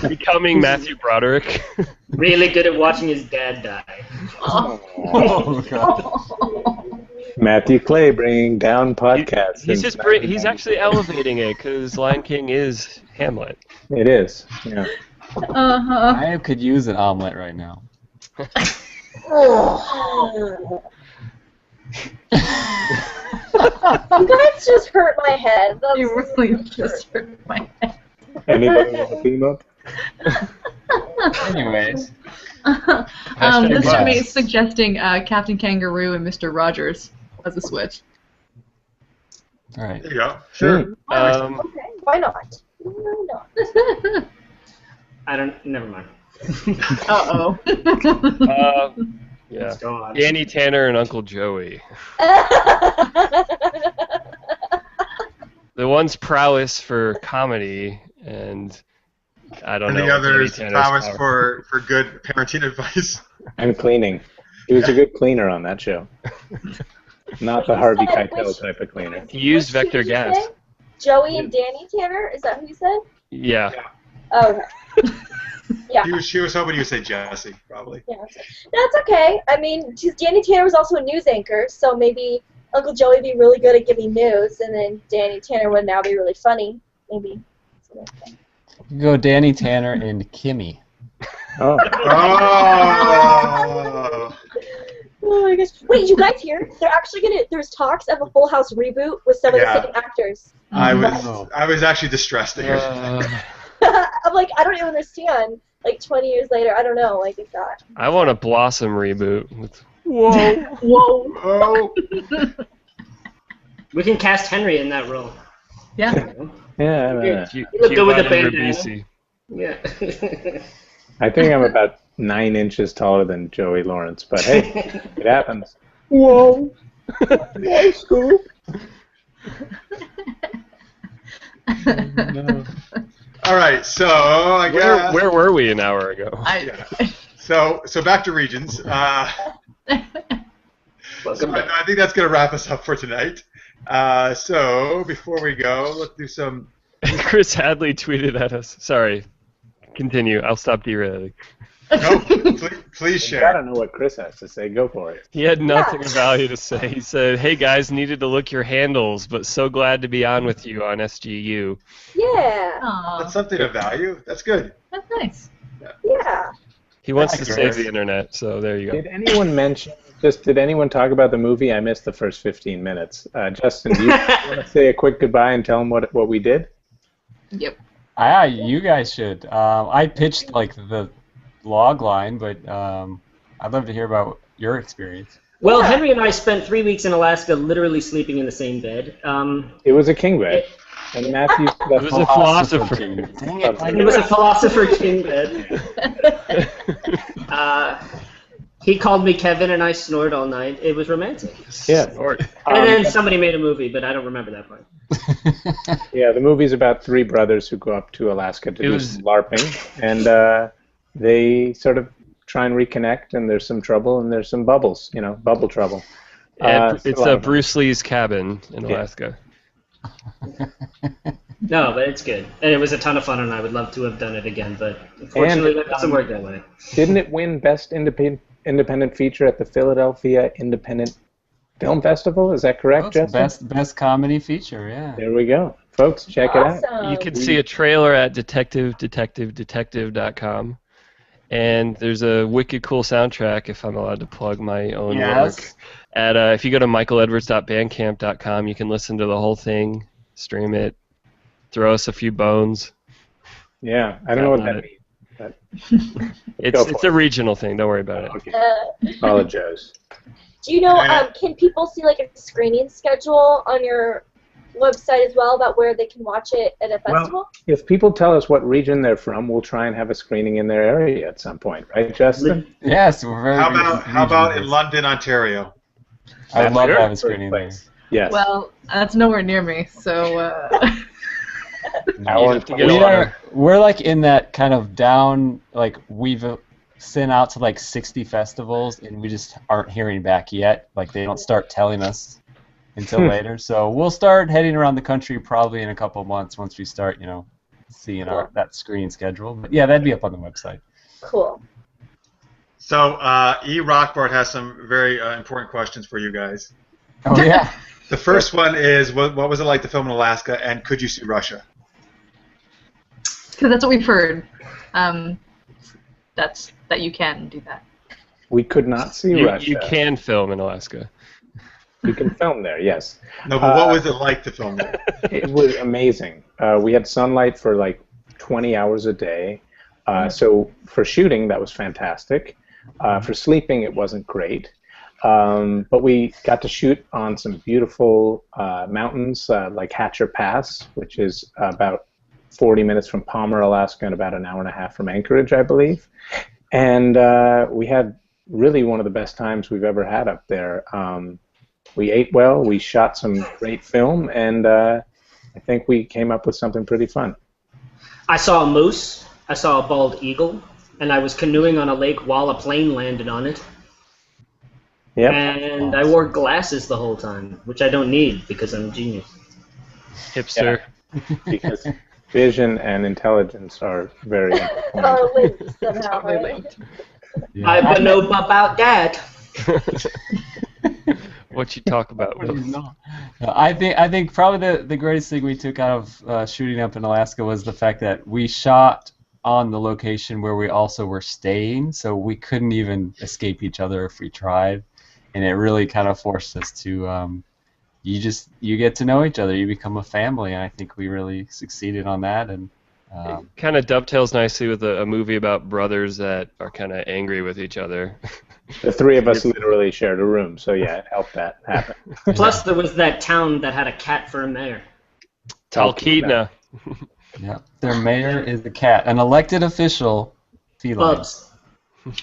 Becoming Matthew Broderick. really good at watching his dad die. Oh, God. Matthew Clay bringing down podcasts. He's actually elevating it because Lion King is Hamlet. It is. Yeah. Uh-huh. I could use an omelet right now. You guys just hurt my head. That's You really just hurt my head. Anybody want to team up? Anyways. Mr. May is suggesting Captain Kangaroo and Mr. Rogers as a switch. All right. There you go. Sure. okay. Why not? Why not? I don't. Never mind. Uh-oh. Yeah. Go on. Danny Tanner and Uncle Joey. The one's prowess for comedy, and I don't And know. the other's Danny Tanner's prowess power. for good parenting advice. And cleaning. He was a good cleaner on that show. Not the Harvey Keitel type of cleaner. He used Which two vector did you gas. say? Joey and Danny Tanner? Is that who you said? Yeah. Oh, okay. Yeah. She was hoping you would say Jesse, probably. Yeah, that's okay. I mean, Danny Tanner was also a news anchor, so maybe Uncle Joey would be really good at giving news, and then Danny Tanner would now be really funny. Maybe. You go Danny Tanner and Kimmy. Oh. Oh! Oh my gosh. Wait, you guys hear? They're actually there's talks of a Full House reboot with some of the same actors. I was actually distressed to hear that. I'm like, I don't even understand. Like 20 years later, I don't know. Like, it's not. I want a Blossom reboot. Whoa. Whoa. Oh! We can cast Henry in that role. Yeah. Yeah. You look good with the bandana. Ribisi. Yeah. I think I'm about 9 inches taller than Joey Lawrence, but hey, it happens. Whoa. Whoa, Scoop. No. All right, so I guess. Where were we an hour ago? So back to regions. So I think that's going to wrap us up for tonight. So before we go, let's do some. Chris Hadley tweeted at us. Sorry. Continue. I'll stop derailing. No, please I share. don't know what Chris has to say. Go for it. He had nothing of value to say. He said, "Hey guys, needed to look your handles, but so glad to be on with you on SGU." Yeah. Aw, That's something of value. That's good. that's nice. Yeah. He wants to Thanks, save Chris. the internet, so there you go. Did anyone mention? Did anyone talk about the movie? I missed the first 15 minutes. Justin, do you want to say a quick goodbye and tell them what we did? Yep. You guys should. I pitched like the log line, but I'd love to hear about your experience. Well, Henry and I spent 3 weeks in Alaska literally sleeping in the same bed. It was a king bed. And Matthew, it was a philosopher. Dang it. It was a philosopher king bed. He called me Kevin, and I snored all night. It was romantic. Yeah. And then somebody made a movie, but I don't remember that part. Yeah, the movie's about 3 brothers who go up to Alaska to do some LARPing, and they sort of try and reconnect, and there's some trouble, and there's some bubbles, bubble trouble. It's Bruce Lee's cabin in Alaska. No, but it's good. And it was a ton of fun, and I would love to have done it again, but unfortunately that doesn't work that way. Didn't it win Best Independent Feature at the Philadelphia Independent Film Festival? Is that correct, Justin? Best comedy feature, yeah. There we go. Folks, check it out. You can see a trailer at detective.com. And there's a wicked cool soundtrack, if I'm allowed to plug my own work. If you go to michaeledwards.bandcamp.com, you can listen to the whole thing, stream it, throw us a few bones. Yeah, I don't know what that means. It's a regional thing. Don't worry about it. Okay. Apologize. Do you know, can people see like a screening schedule on your website as well about where they can watch it at a festival? Well, if people tell us what region they're from, we'll try and have a screening in their area at some point, right, Justin? Yes, we're very. How about in London, Ontario? I'd love to have a screening there. Yes. Well, that's nowhere near me, so. We're like in that kind of down, like we've sent out to like 60 festivals, and we just aren't hearing back yet. Like they don't start telling us until later. So we'll start heading around the country probably in a couple of months once we start, seeing that screening schedule. But yeah, that'd be up on the website. Cool. So E. Rockbart has some very important questions for you guys. Oh yeah. The first one is, what was it like to film in Alaska, and could you sue Russia? Because that's what we've heard. That you can do that. We could not see Russia. You can film in Alaska. You can film there, yes. No, but what was it like to film there? It was amazing. We had sunlight for like 20 hours a day. So for shooting, that was fantastic. For sleeping, it wasn't great. But we got to shoot on some beautiful mountains like Hatcher Pass, which is about 40 minutes from Palmer, Alaska, and about an hour and a half from Anchorage, I believe. And we had really one of the best times we've ever had up there. We ate well, we shot some great film, and I think we came up with something pretty fun. I saw a moose, I saw a bald eagle, and I was canoeing on a lake while a plane landed on it. Yep. And I wore glasses the whole time, which I don't need because I'm a genius. Hipster. Yeah. Because vision and intelligence are very important. Linked somehow, right? Yeah. I know about that. What you talk about? I think probably the greatest thing we took out of shooting up in Alaska was the fact that we shot on the location where we also were staying, so we couldn't even escape each other if we tried, and it really kind of forced us to. You get to know each other, you become a family, and I think we really succeeded on that. And it kind of dovetails nicely with a movie about brothers that are kind of angry with each other. The 3 of us literally shared a room, so yeah, it helped that happen. Plus, there was that town that had a cat for a mayor. Talkeetna. Yeah, their mayor is the cat, an elected official. Feline. Bubs.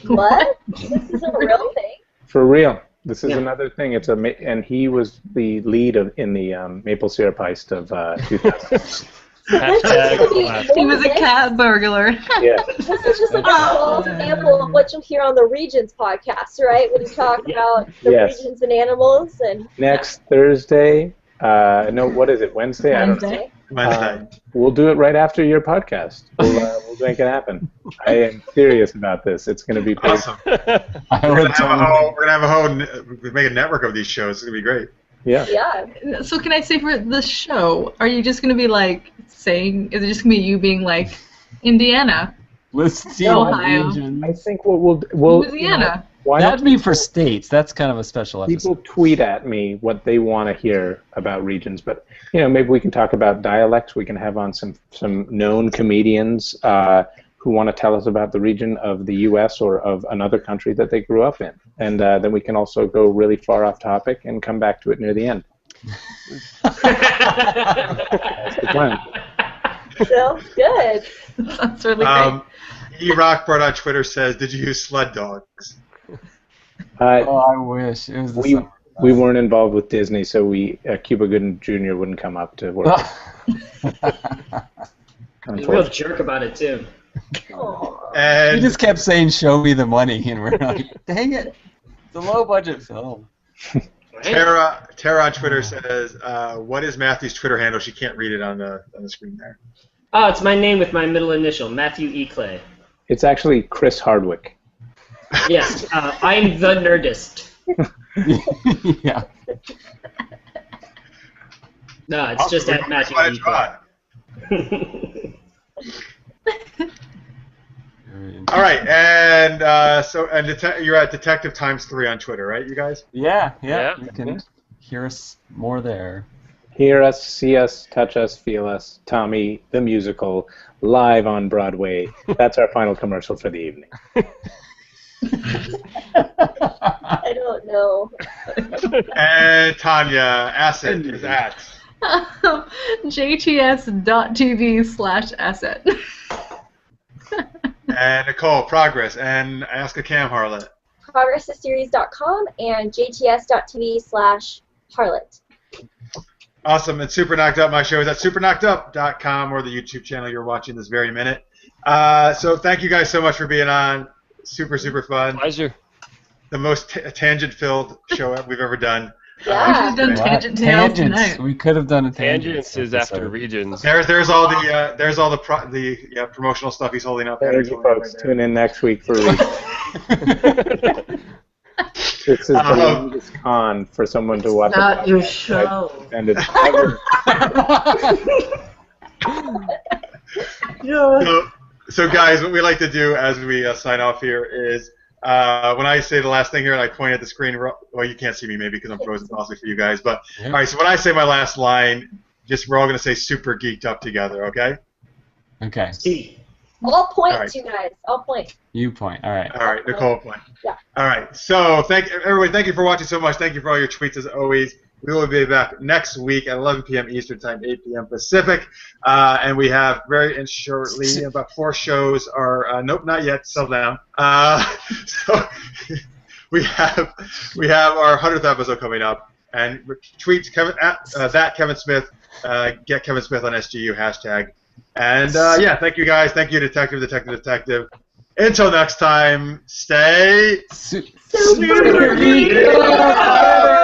What? This is a real thing? For real. This is another thing. And he was the lead in the maple syrup heist of 2000. He was a cat burglar. Yeah. This is just like a small example of what you'll hear on the Regions podcast, right? When you talk about the regions and animals. And next Thursday, no, what is it, Wednesday? I don't know. Wednesday. We'll do it right after your podcast. We'll make it happen. I am serious about this. It's going to be great. Awesome. We're going to have a whole make a network of these shows. It's going to be great. Yeah. Yeah. So can I say for the show, are you just going to be like saying, is it just going to be you being like, Indiana? Let's see Ohio. regions. I think we'll Louisiana. That'd be for states. That's kind of a special episode. People tweet at me what they want to hear about regions, but maybe we can talk about dialects. We can have on some known comedians. who want to tell us about the region of the U.S. or of another country that they grew up in. And then we can also go really far off topic and come back to it near the end. That's the plan. Sounds good. Sounds really great. E-Rockboard on Twitter says, did you use sled dogs? I wish. It was we weren't involved with Disney, so Cuba Gooding Jr. wouldn't come up to work. He's a real jerk about it, too. And he just kept saying, show me the money, and we're like, dang it. It's a low-budget film. Tara on Twitter says, what is Matthew's Twitter handle? She can't read it on the screen there. Oh, it's my name with my middle initial, Matthew E. Clay. It's actually Chris Hardwick. Yes, I'm the nerdist. Yeah. No, it's just at Matthew E. Clay. All right, and you're at Detective ×3 on Twitter, right, you guys? Yeah. You can hear us more there. Hear us, see us, touch us, feel us. Tommy, the musical, live on Broadway. That's our final commercial for the evening. I don't know. And Tanya, Asset is at jts.tv/asset. And Nicole, Progress, and Ask a Cam Harlot. ProgressTheSeries.com and jts.tv/harlot. Awesome. And Super Knocked Up, my show is at superknockedup.com or the YouTube channel you're watching this very minute. So thank you guys so much for being on. Super, super fun. Pleasure. The most tangent-filled show we've ever done. Yeah. We've done Tangent Tales tonight. We could have done a Tangents is after regions. There's all the promotional stuff he's holding up. Thank you, folks. Tune in next week for regions. This is the longest con for someone to watch. Not your show. And it's ever. So guys, what we like to do as we sign off here is when I say the last thing here and I point at the screen, well, you can't see me maybe because I'm frozen possibly for you guys, but all right, so when I say my last line, we're all going to say super geeked up together, okay? Okay. I'll point, All right. you guys. I'll point. You point. All right. All right, Nicole point. Yeah. All right, so everybody, thank you for watching so much. Thank you for all your tweets as always. We will be back next week at 11 p.m. Eastern Time, 8 p.m. Pacific, and we have very shortly about 4 shows. Nope, not yet. Settle down. So we have our 100th episode coming up, and tweet Kevin at that Kevin Smith. Get Kevin Smith on SGU hashtag. And thank you guys. Thank you, Detective. Until next time, stay super geeked up.